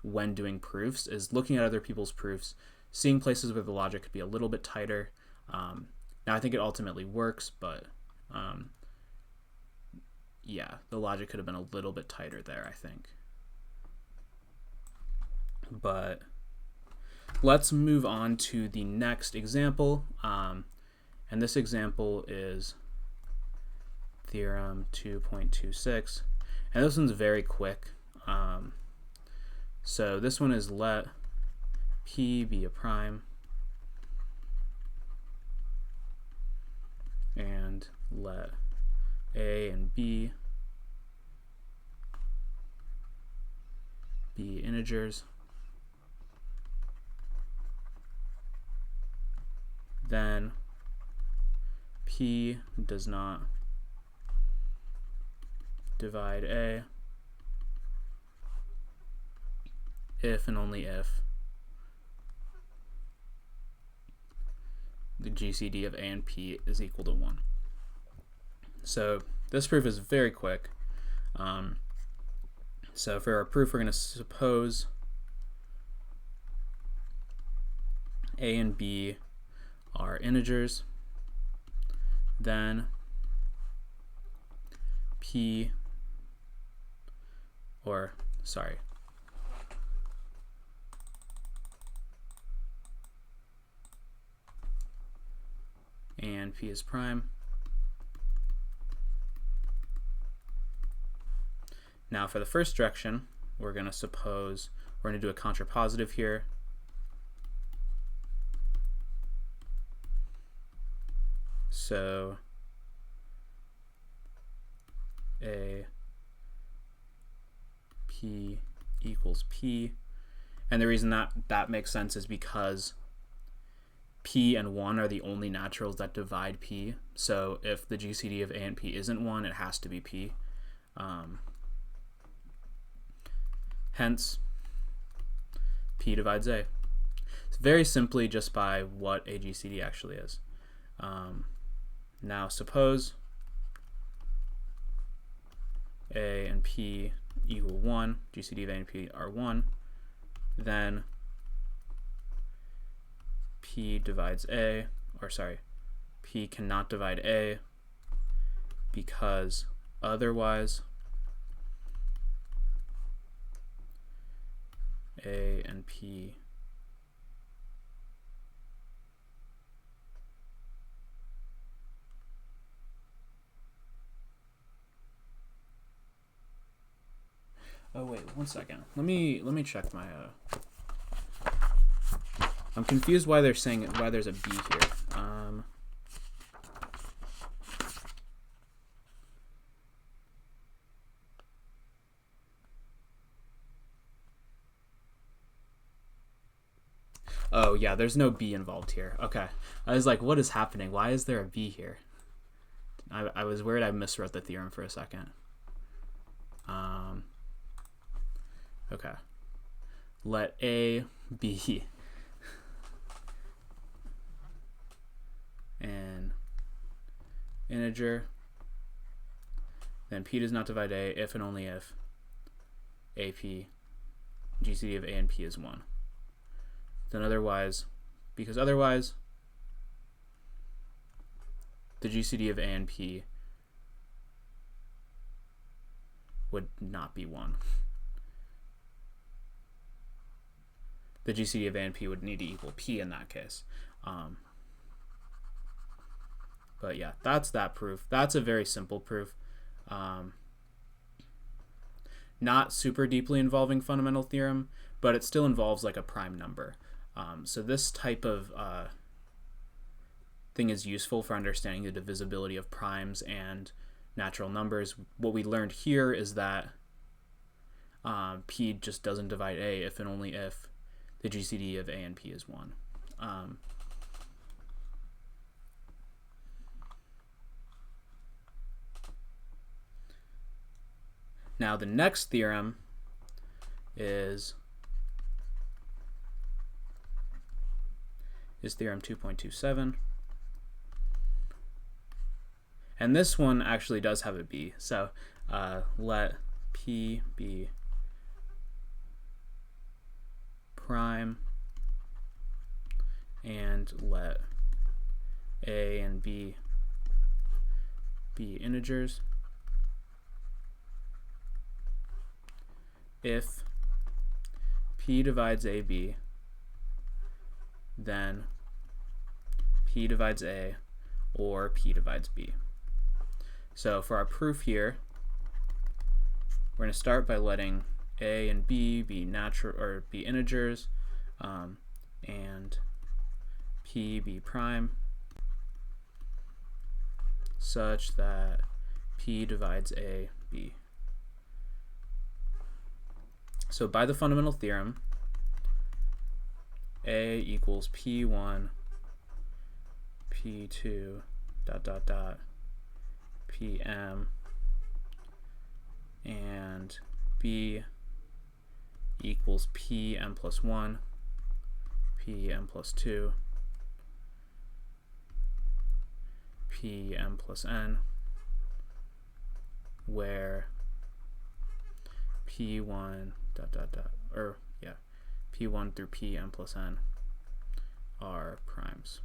when doing proofs, is looking at other people's proofs, seeing places where the logic could be a little bit tighter. Now I think it ultimately works, but yeah, the logic could have been a little bit tighter there, I think. But let's move on to the next example, and this example is theorem 2.26, and this one's very quick. So this one is let P be a prime and let A and B be integers. Then P does not divide A if and only if the GCD of A and P is equal to 1. So this proof is very quick. So for our proof, we're going to suppose A and B are integers, then P, or sorry, and P is prime. Now for the first direction, we're going to suppose we're going to do a contrapositive here. So A P equals P, and the reason that makes sense is because P and 1 are the only naturals that divide P. So if the GCD of A and P isn't 1, it has to be P. Hence, P divides A. It's very simply just by what a GCD actually is. Now suppose A and P equal 1, GCD of A and P are 1, then P divides A, or sorry, P cannot divide A because otherwise A and P oh wait, one second. Let me check my I'm confused why they're saying why there's a B here. Oh yeah, there's no B involved here. Okay. I was like, what is happening? Why is there a B here? I was worried I miswrote the theorem for a second. Okay. Let A be an integer, then P does not divide A if and only if AP, GCD of A and P is 1. Then otherwise, because otherwise, the GCD of A and P would not be 1. The GCD of A and P would need to equal P in that case. But yeah, that's that proof. That's a very simple proof. Not super deeply involving fundamental theorem, but it still involves like a prime number. So this type of thing is useful for understanding the divisibility of primes and natural numbers. What we learned here is that P just doesn't divide A if and only if the GCD of A and P is 1. Now the next theorem is theorem 2.27. And this one actually does have a B. So let P be prime and let A and B be integers. If P divides AB, then P divides A or P divides B. So for our proof here, we're going to start by letting A and B be natural or be integers, and P be prime, such that P divides A, B. So by the fundamental theorem, A equals P1, P2, PM, and B equals Pm plus 1, Pm plus 2, Pm plus n, where P1 P1 through Pm plus n are primes.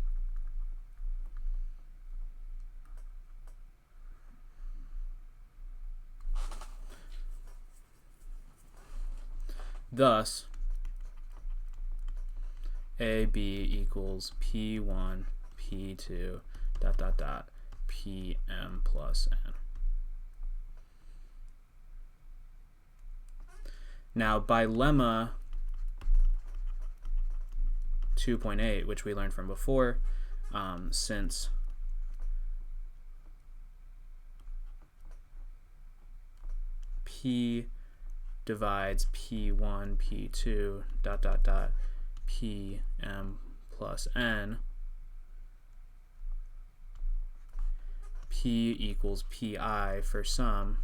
Thus, AB equals P1, P2, Pm plus n. Now, by lemma 2.8, which we learned from before, since P divides P1, P2, Pm plus n, P equals Pi for some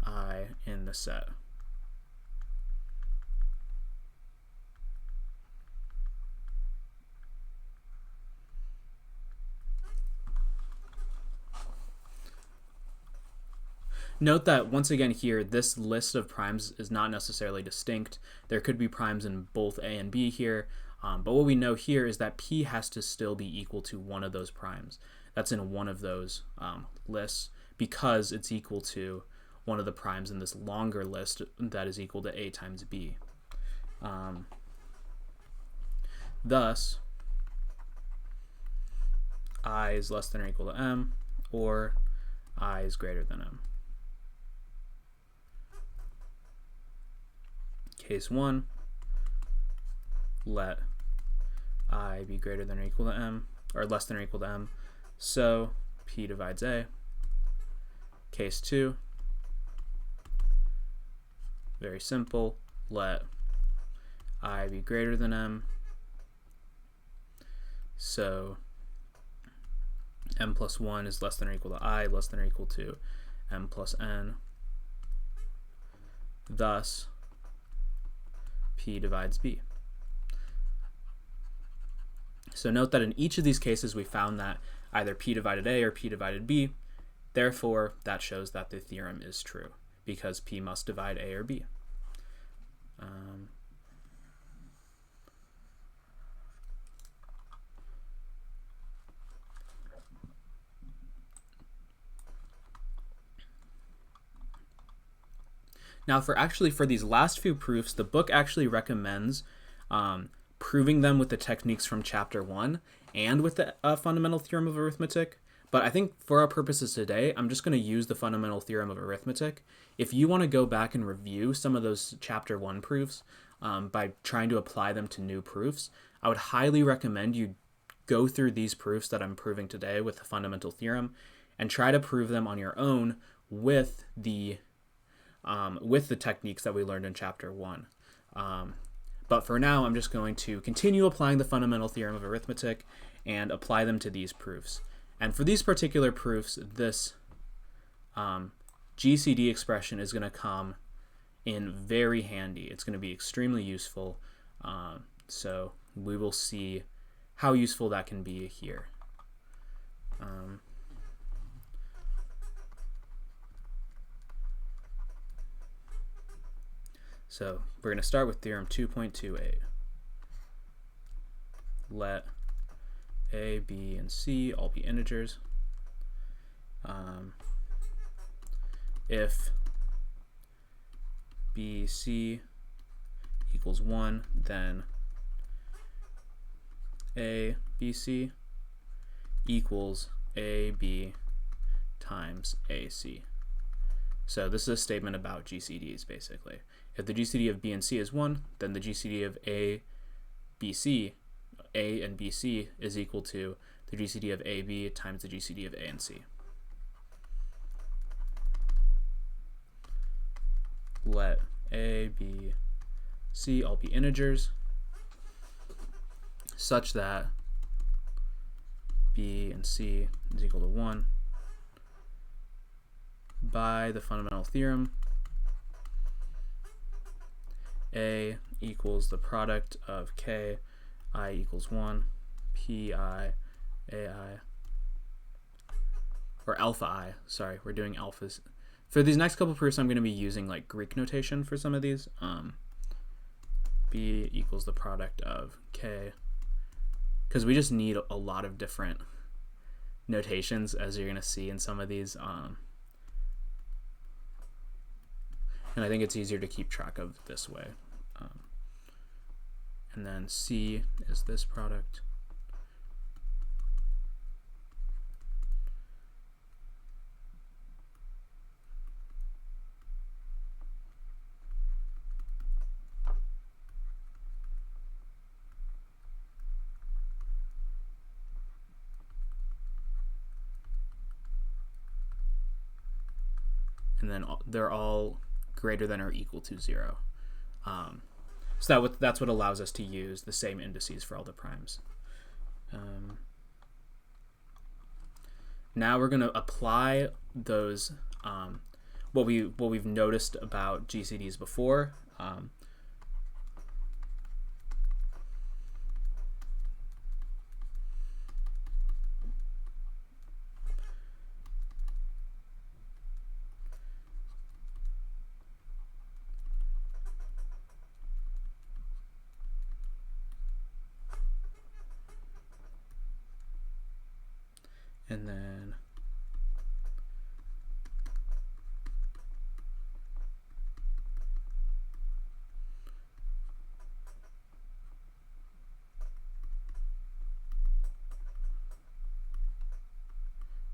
I in the set. Note that once again here, this list of primes is not necessarily distinct. There could be primes in both A and B here, but what we know here is that P has to still be equal to one of those primes. That's in one of those lists, because it's equal to one of the primes in this longer list that is equal to A times B. Thus, I is less than or equal to M, or I is greater than M. Case 1, let I be greater than or equal to M, or less than or equal to M, so P divides A. Case 2, very simple, let I be greater than M, so M plus 1 is less than or equal to I, less than or equal to M plus N. Thus, P divides B. So note that in each of these cases we found that either P divided A or P divided B, Therefore, that shows that the theorem is true, because P must divide A or B. Now, for these last few proofs, the book actually recommends proving them with the techniques from Chapter 1 and with the Fundamental Theorem of Arithmetic. But I think for our purposes today, I'm just going to use the Fundamental Theorem of Arithmetic. If you want to go back and review some of those Chapter 1 proofs by trying to apply them to new proofs, I would highly recommend you go through these proofs that I'm proving today with the Fundamental Theorem and try to prove them on your own with the techniques that we learned in Chapter 1. But for now, I'm just going to continue applying the Fundamental Theorem of Arithmetic and apply them to these proofs. And for these particular proofs, this GCD expression is going to come in very handy. It's going to be extremely useful. So we will see how useful that can be here. So we're going to start with theorem 2.28. Let A, B, and C all be integers. If B, C equals 1, then A, B, C equals A, B times A, C. So this is a statement about GCDs, basically. If the GCD of B and C is 1, then the GCD of A, B, C, A and B, C is equal to the GCD of A, B times the GCD of A and C. Let A, B, C all be integers such that B and C is equal to 1 by the fundamental theorem. A equals the product of K, I equals 1, Pi, Ai, or alpha I, sorry, we're doing alphas. For these next couple proofs, I'm going to be using like Greek notation for some of these. B equals the product of K, because we just need a lot of different notations, as you're going to see in some of these. And I think it's easier to keep track of this way. And then C is this product. And then they're all greater than or equal to 0. So that's what allows us to use the same indices for all the primes. Now we're going to apply those what we've noticed about GCDs before. And then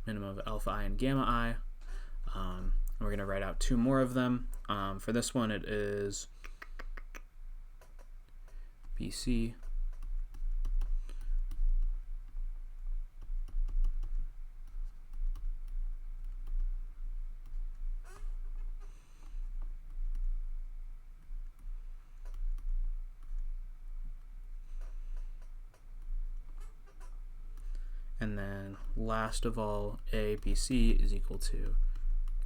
minimum of alpha I and gamma I. We're going to write out 2 more of them. For this one, it is BC and then last of all, A, B, C is equal to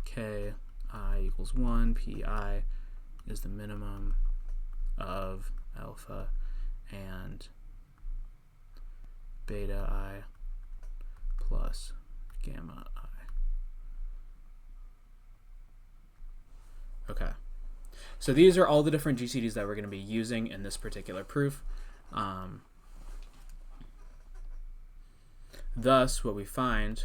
K, I equals 1, Pi is the minimum of alpha and beta I plus gamma I. So these are all the different GCDs that we're going to be using in this particular proof. Thus, what we find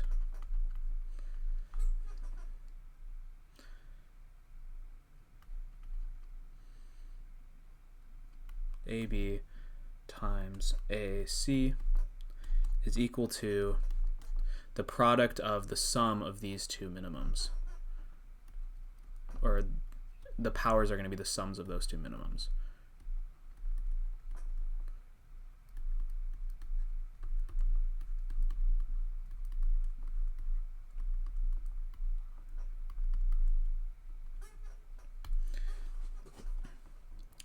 AB times AC is equal to the product of the sum of these two minimums, or the powers are going to be the sums of those two minimums.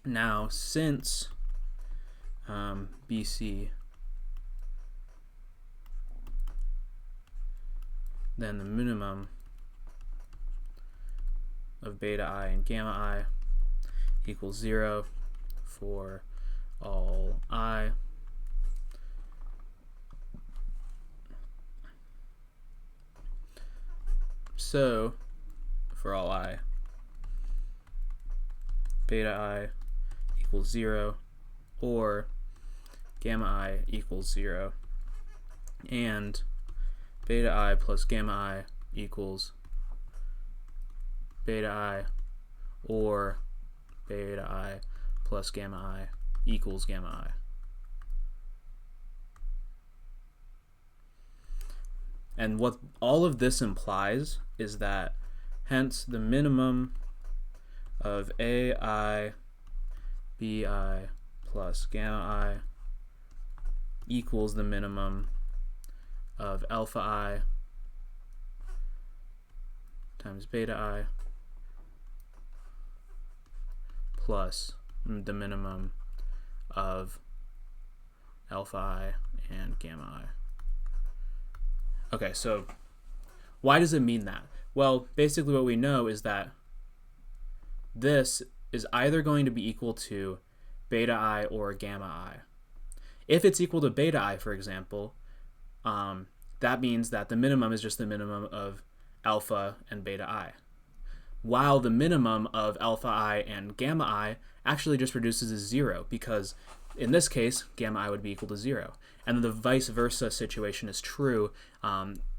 Now, since BC, then the minimum of beta I and gamma I equals 0 for all I. So, for all I, beta I equals 0 or gamma I equals 0, and beta I plus gamma I equals beta I, or beta I plus gamma I equals gamma I. And what all of this implies is that hence the minimum of AI BI plus gamma I equals the minimum of alpha I times beta I plus the minimum of alpha I and gamma I. Okay, so why does it mean that? Well, basically what we know is that this is either going to be equal to beta I or gamma I. If it's equal to beta I, for example, that means that the minimum is just the minimum of alpha and beta I, while the minimum of alpha I and gamma I actually just reduces to 0, because in this case, gamma I would be equal to 0. And the vice versa situation is true,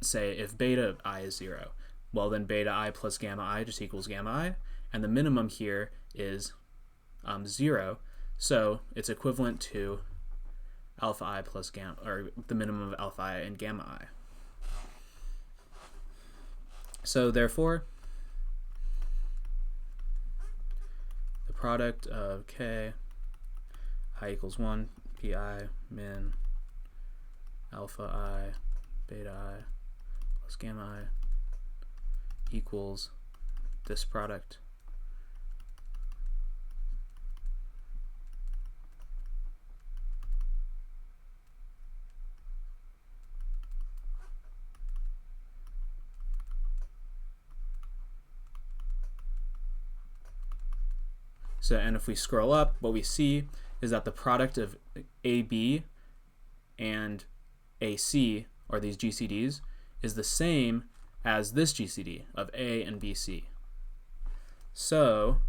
say if beta I is 0. Well, then beta I plus gamma I just equals gamma I, and the minimum here is 0, so it's equivalent to alpha I plus gamma, or the minimum of alpha I and gamma I. So therefore, the product of K I equals 1 pi min alpha I beta I plus gamma I equals this product and if we scroll up, what we see is that the product of AB and AC, or these GCDs, is the same as this GCD of A and BC. So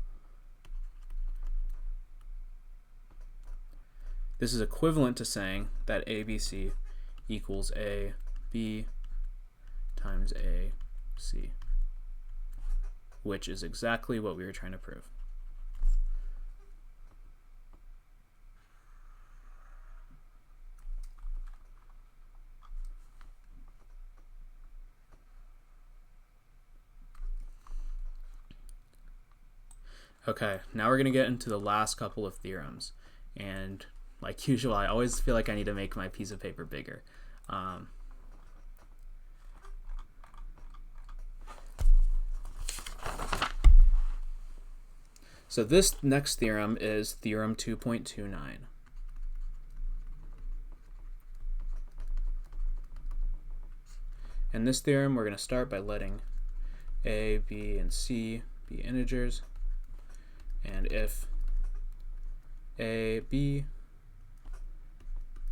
this is equivalent to saying that ABC equals AB times AC, which is exactly what we were trying to prove. Okay, now we're going to get into the last couple of theorems, and like usual, I always feel like I need to make my piece of paper bigger. So this next theorem is theorem 2.29. In this theorem, we're going to start by letting A, B, and C be integers. And if AB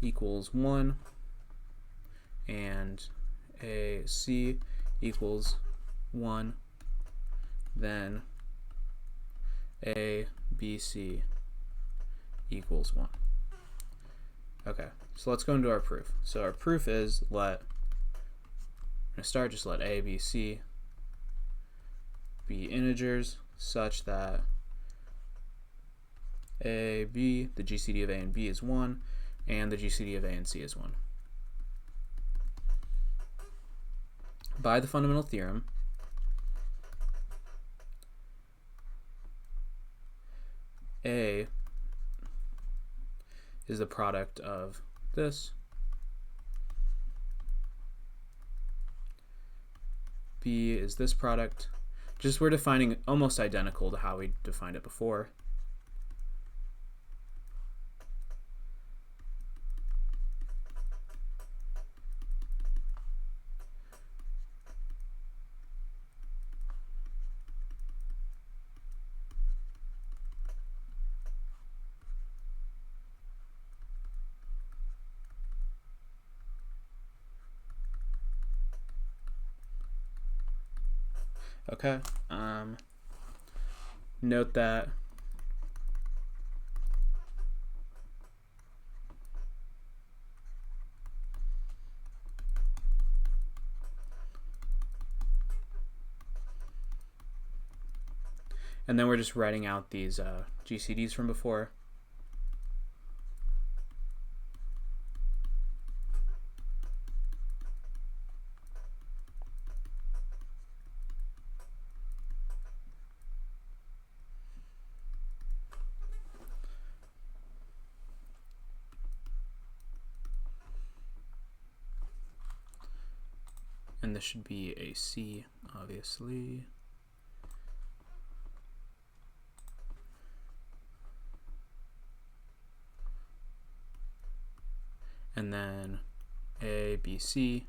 equals 1 and AC equals 1, then A, B, C equals 1. Okay, so let's go into our proof. So our proof is just let A, B, C be integers such that A, B, the GCD of A and B is 1, and the GCD of A and C is 1. By the fundamental theorem, A is the product of this, B is this product. Just we're defining almost identical to how we defined it before. Okay, note that and then we're just writing out these GCDs from before. And this should be a C, obviously. And then A, B, C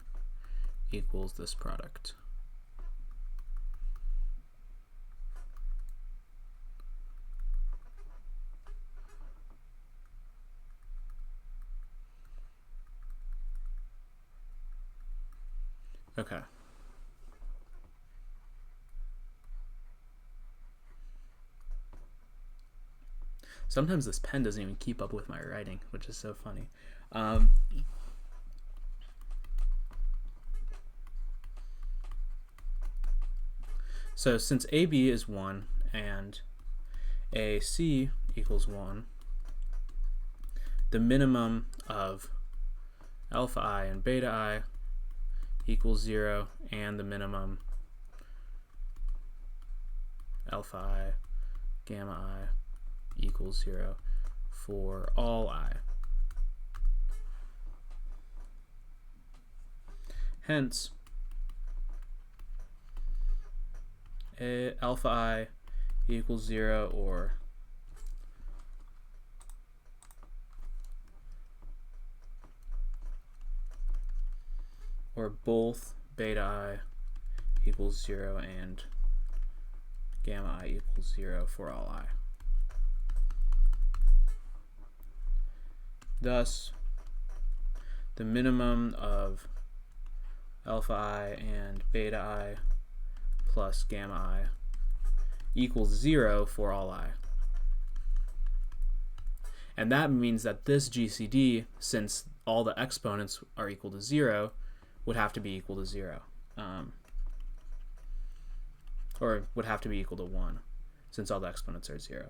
equals this product. Okay. Sometimes this pen doesn't even keep up with my writing, which is so funny. So since AB is 1 and AC equals 1, the minimum of alpha I and beta I equals 0, and the minimum alpha I, gamma I equals 0 for all I. Hence, alpha I equals 0 or both beta I equals 0 and gamma I equals 0 for all I. Thus, the minimum of alpha I and beta I plus gamma I equals 0 for all I. And that means that this GCD, since all the exponents are equal to 0, would have to be equal to 0. Or would have to be equal to 1, since all the exponents are 0.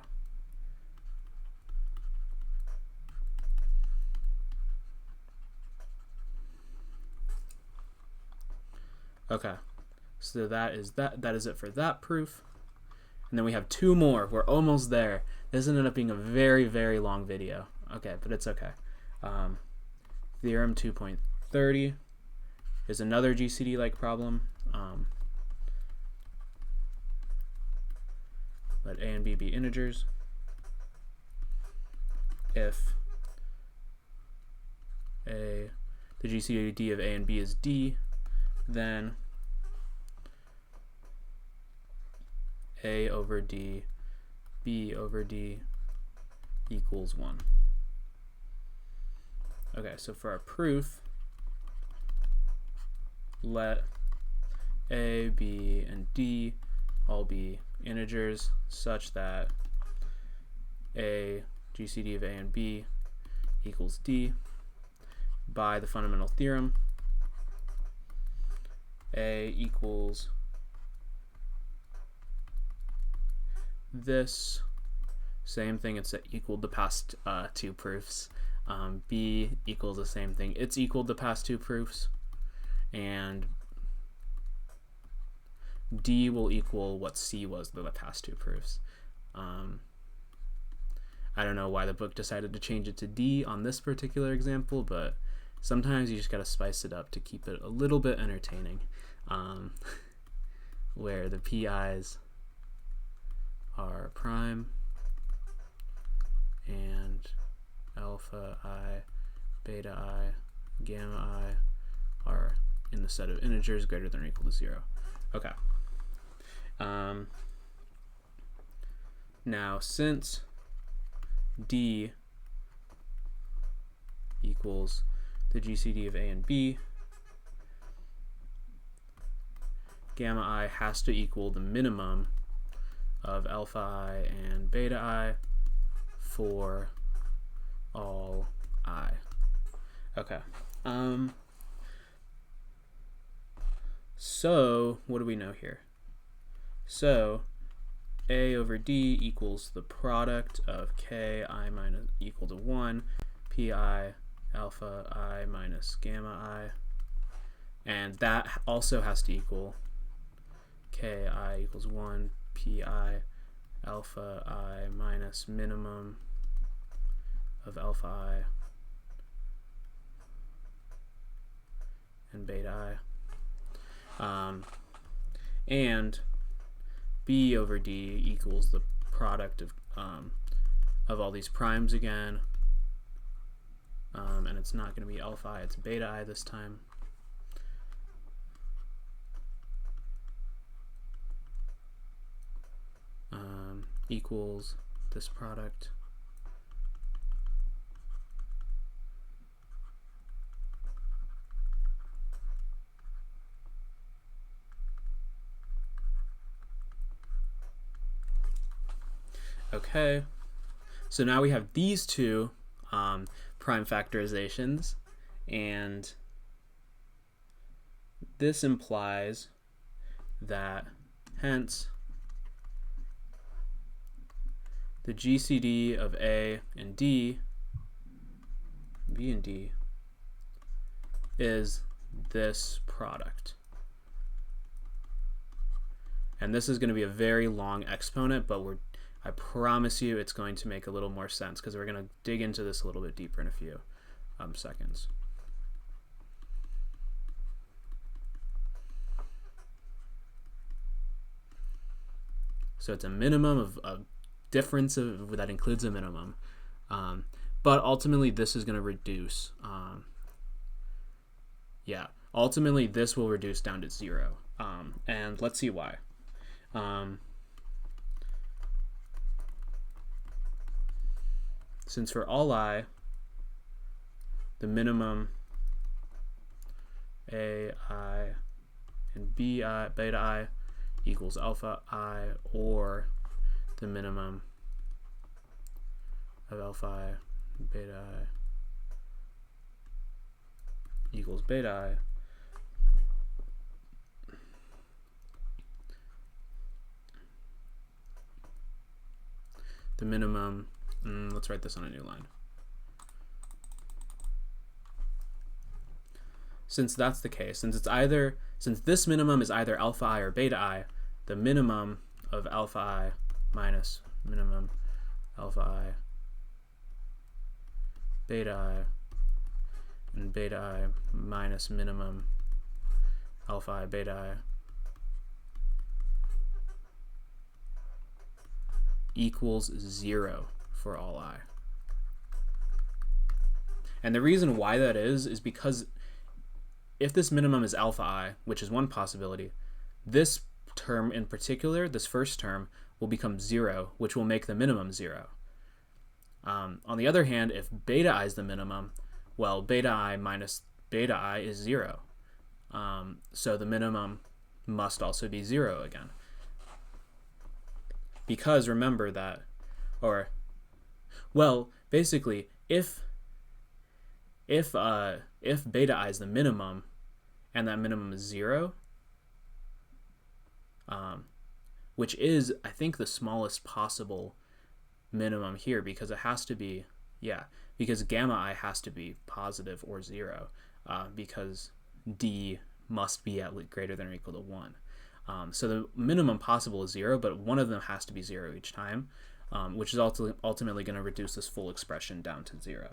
Okay, so that is it for that proof. And then we have 2 more. We're almost there. This ended up being a very, very long video. Okay, but it's okay. Theorem 2.30 is another GCD-like problem. Let A and B be integers. If the GCD of A and B is D, then A over D, B over D equals 1. Okay, so for our proof, let A, B, and D all be integers such that a GCD of A and B equals D by the fundamental theorem. A equals this, same thing, it's equaled the past two proofs. B equals the same thing, it's equaled the past two proofs, and D will equal what C was the past two proofs. I don't know why the book decided to change it to D on this particular example, but sometimes you just gotta spice it up to keep it a little bit entertaining, where the PIs are prime and alpha I, beta I, gamma I are in the set of integers greater than or equal to 0. Okay. Now, since D equals the GCD of A and B, gamma I has to equal the minimum of alpha I and beta I for all I. Okay. So what do we know here? So A over D equals the product of K I minus equal to 1, Pi alpha I minus gamma I, and that also has to equal Ki equals 1, Pi alpha I minus minimum of alpha I and beta I. And B over D equals the product of all these primes again, and it's not going to be alpha I, it's beta I this time. Equals this product Okay, so now we have these two prime factorizations, and this implies that hence the GCD of A and D, B and D, is this product. And this is going to be a very long exponent, but I promise you it's going to make a little more sense because we're going to dig into this a little bit deeper in a few seconds. So it's a minimum of a difference that includes a minimum. But ultimately this is going to reduce. Ultimately this will reduce down to 0. And let's see why. Since for all I, the minimum A I and B I, beta I equals alpha I, or the minimum of alpha I, beta I equals beta I, the minimum, let's write this on a new line. Since that's the case, since this minimum is either alpha I or beta I, the minimum of alpha I minus minimum alpha I, beta I, and beta I minus minimum alpha I, beta I equals 0 for all I. And the reason why that is because if this minimum is alpha I, which is one possibility, this term in particular, this first term, will become 0, which will make the minimum 0. On the other hand, if beta I is the minimum, well, beta I minus beta I is 0. So the minimum must also be 0 again. because remember that, or, well, basically, if beta I is the minimum, and that minimum is 0, which is, I think, the smallest possible minimum here, because it has to be, because gamma I has to be positive or 0, because D must be at greater than or equal to 1. So the minimum possible is 0, but one of them has to be 0 each time, which is ultimately going to reduce this full expression down to 0.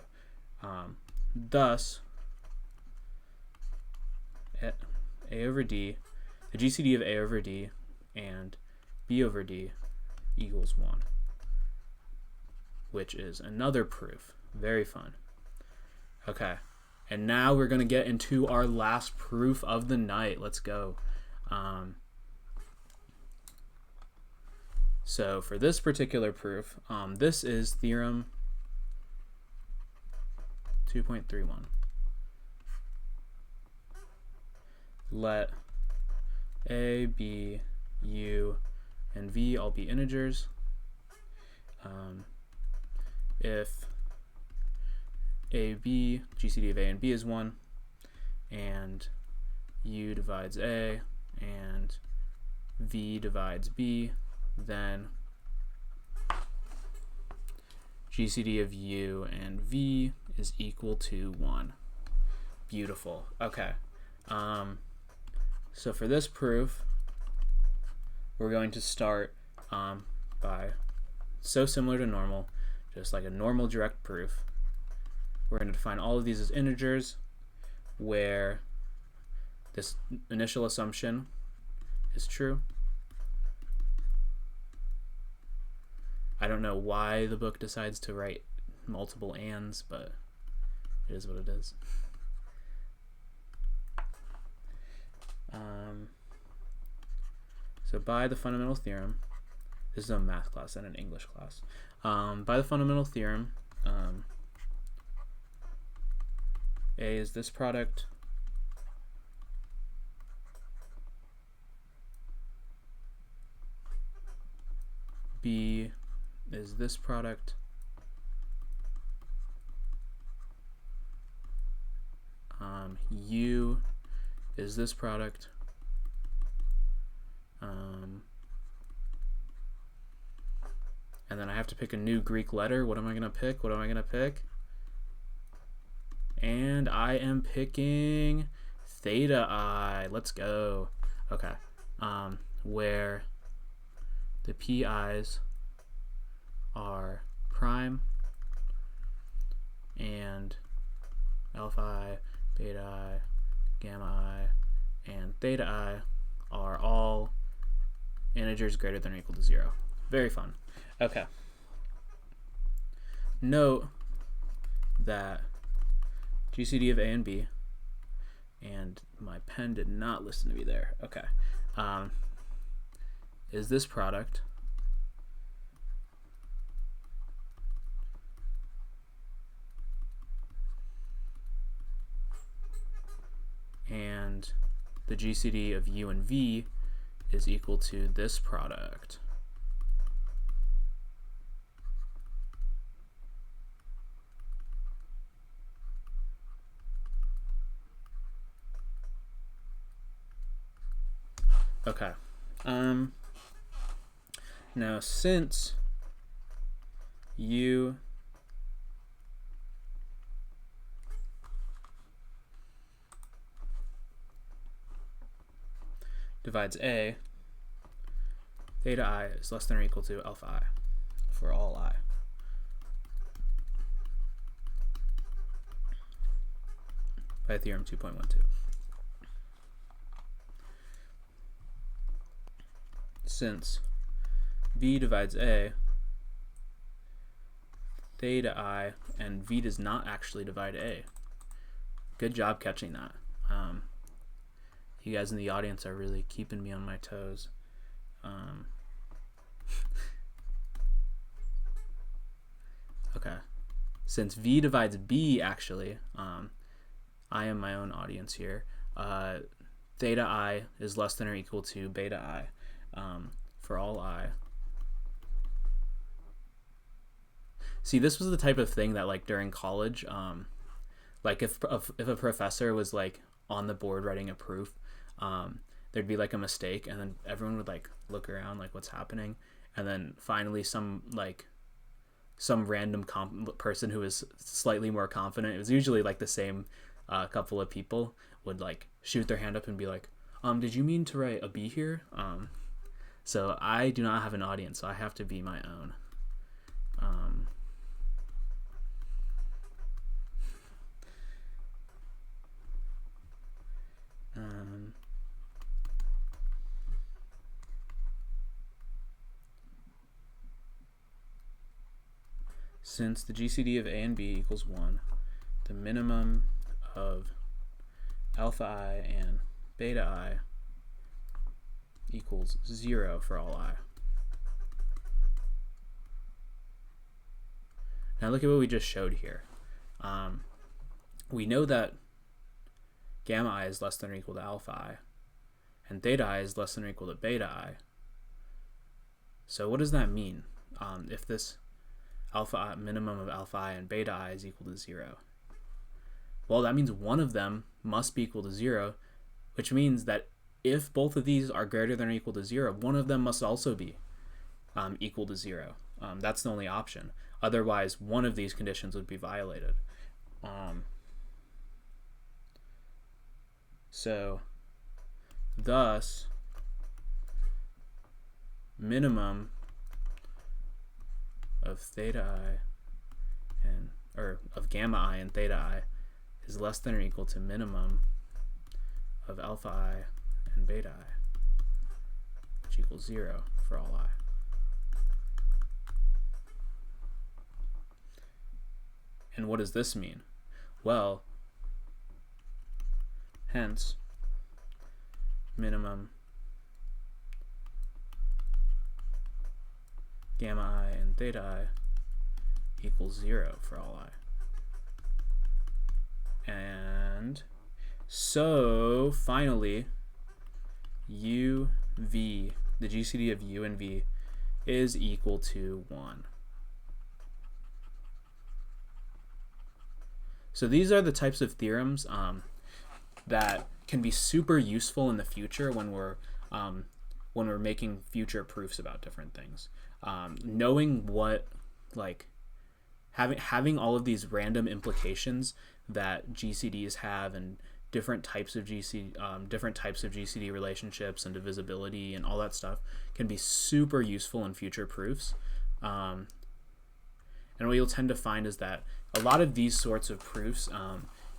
Thus, A over D, the GCD of A over D and B over D equals 1, which is another proof. Very fun. Okay, and now we're going to get into our last proof of the night. Let's go. So for this particular proof, this is theorem 2.31. Let A, B, U, and V all be integers. If AB, GCD of A and B is 1, and U divides A, and V divides B, then GCD of U and V is equal to 1. Beautiful. Okay. So for this proof, we're going to start by, so similar to normal, just like a normal direct proof. We're going to define all of these as integers, where this initial assumption is true. I don't know why the book decides to write multiple ands, but it is what it is. So by the fundamental theorem, this is a math class and an English class. By the fundamental theorem, A is this product, B is this product, U is this product, and then I have to pick a new Greek letter. What am I going to pick? And I am picking theta I. Let's go. Okay. Where the PI's are prime and alpha I, beta I, gamma I, and theta I are all integers greater than or equal to 0. Very fun. Okay. Note that GCD of A and B, and my pen did not listen to me there. Okay. Is this product and the GCD of U and V is equal to this product. Okay. Now since U divides A, theta I is less than or equal to alpha I for all I. By theorem 2.12. Since V divides A, theta I, and V does not actually divide A. Good job catching that. You guys in the audience are really keeping me on my toes. Okay. Since V divides B, actually, I am my own audience here. Theta I is less than or equal to beta I for all I. See, this was the type of thing that like during college, like if a professor was like on the board writing a proof, there'd be like a mistake, and then everyone would like look around like what's happening, and then finally some random person who was slightly more confident, it was usually like the same couple of people, would like shoot their hand up and be like, did you mean to write a B here? So I do not have an audience, so I have to be my own. Since the GCD of A and B equals 1, the minimum of alpha I and beta I equals 0 for all I. Now look at what we just showed here. We know that gamma I is less than or equal to alpha I, and theta I is less than or equal to beta I. So what does that mean if this minimum of alpha I and beta I is equal to 0? Well, that means one of them must be equal to 0, which means that if both of these are greater than or equal to 0, one of them must also be equal to 0. That's the only option. Otherwise, one of these conditions would be violated. So, thus, minimum of theta I of gamma I and theta I is less than or equal to minimum of alpha I and beta I, which equals 0 for all I. And what does this mean? Well, hence, minimum gamma I and theta I equals 0 for all I. And so finally, u, v, the GCD of u and v is equal to 1. So these are the types of theorems that can be super useful in the future when we're making future proofs about different things. Knowing what, like, having all of these random implications that GCDs have, and different types of GCD relationships and divisibility and all that stuff can be super useful in future proofs. And what you'll tend to find is that a lot of these sorts of proofs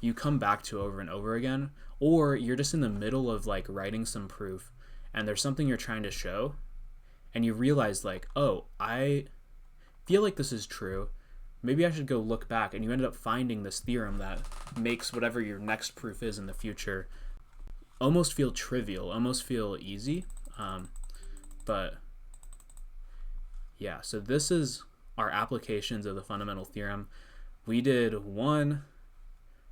you come back to over and over again, or you're just in the middle of like writing some proof and there's something you're trying to show and you realize like, oh, I feel like this is true. Maybe I should go look back, and you ended up finding this theorem that makes whatever your next proof is in the future almost feel trivial, almost feel easy. But yeah, so this is our applications of the fundamental theorem. We did 1,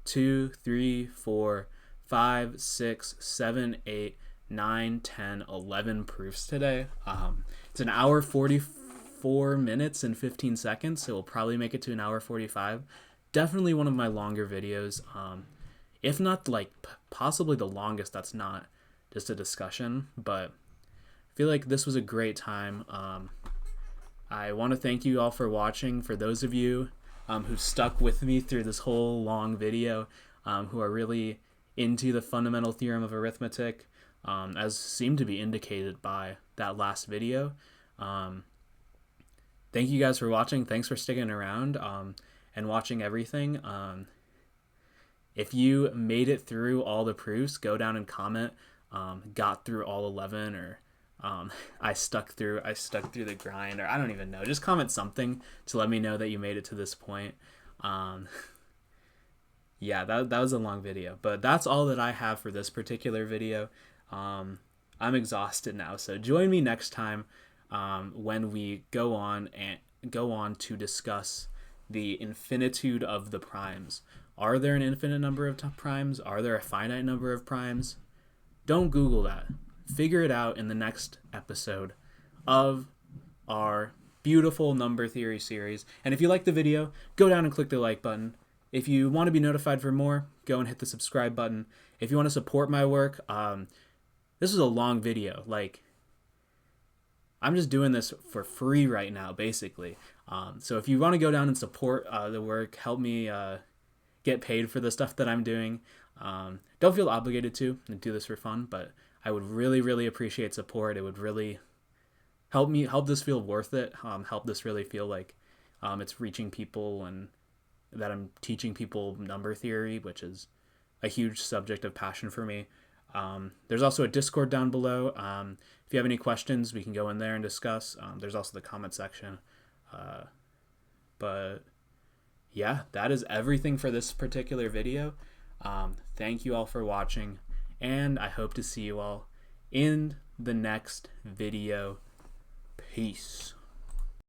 2, 3, 4, 5, 6, 7, 8, 9, 10, 11 proofs today. It's an hour 44 minutes and 15 seconds, so we'll probably make it to an hour 45. Definitely one of my longer videos, if not like possibly the longest. That's not just a discussion, but I feel like this was a great time. I want to thank you all for watching. For those of you who stuck with me through this whole long video, who are really into the fundamental theorem of arithmetic, as seemed to be indicated by that last video. Thank you guys for watching. Thanks for sticking around and watching everything. If you made it through all the proofs, go down and comment, got through all 11, or I stuck through the grind, or I don't even know. Just comment something to let me know that you made it to this point. Yeah, that was a long video, but that's all that I have for this particular video. I'm exhausted now, so join me next time when we go on to discuss the infinitude of the primes. Are there an infinite number of primes? Are there a finite number of primes? Don't Google that. Figure it out in the next episode of our beautiful number theory series. And if you like the video, go down and click the like button. If you want to be notified for more, go and hit the subscribe button. If you want to support my work, this is a long video. Like, I'm just doing this for free right now, basically. So if you want to go down and support the work, help me get paid for the stuff that I'm doing. Don't feel obligated to and do this for fun, but I would really, really appreciate support. It would really help this feel worth it. Help this really feel like it's reaching people and that I'm teaching people number theory, which is a huge subject of passion for me. There's also a Discord down below. If you have any questions, we can go in there and discuss. There's also the comment section. But yeah, that is everything for this particular video. Thank you all for watching, and I hope to see you all in the next video. Peace.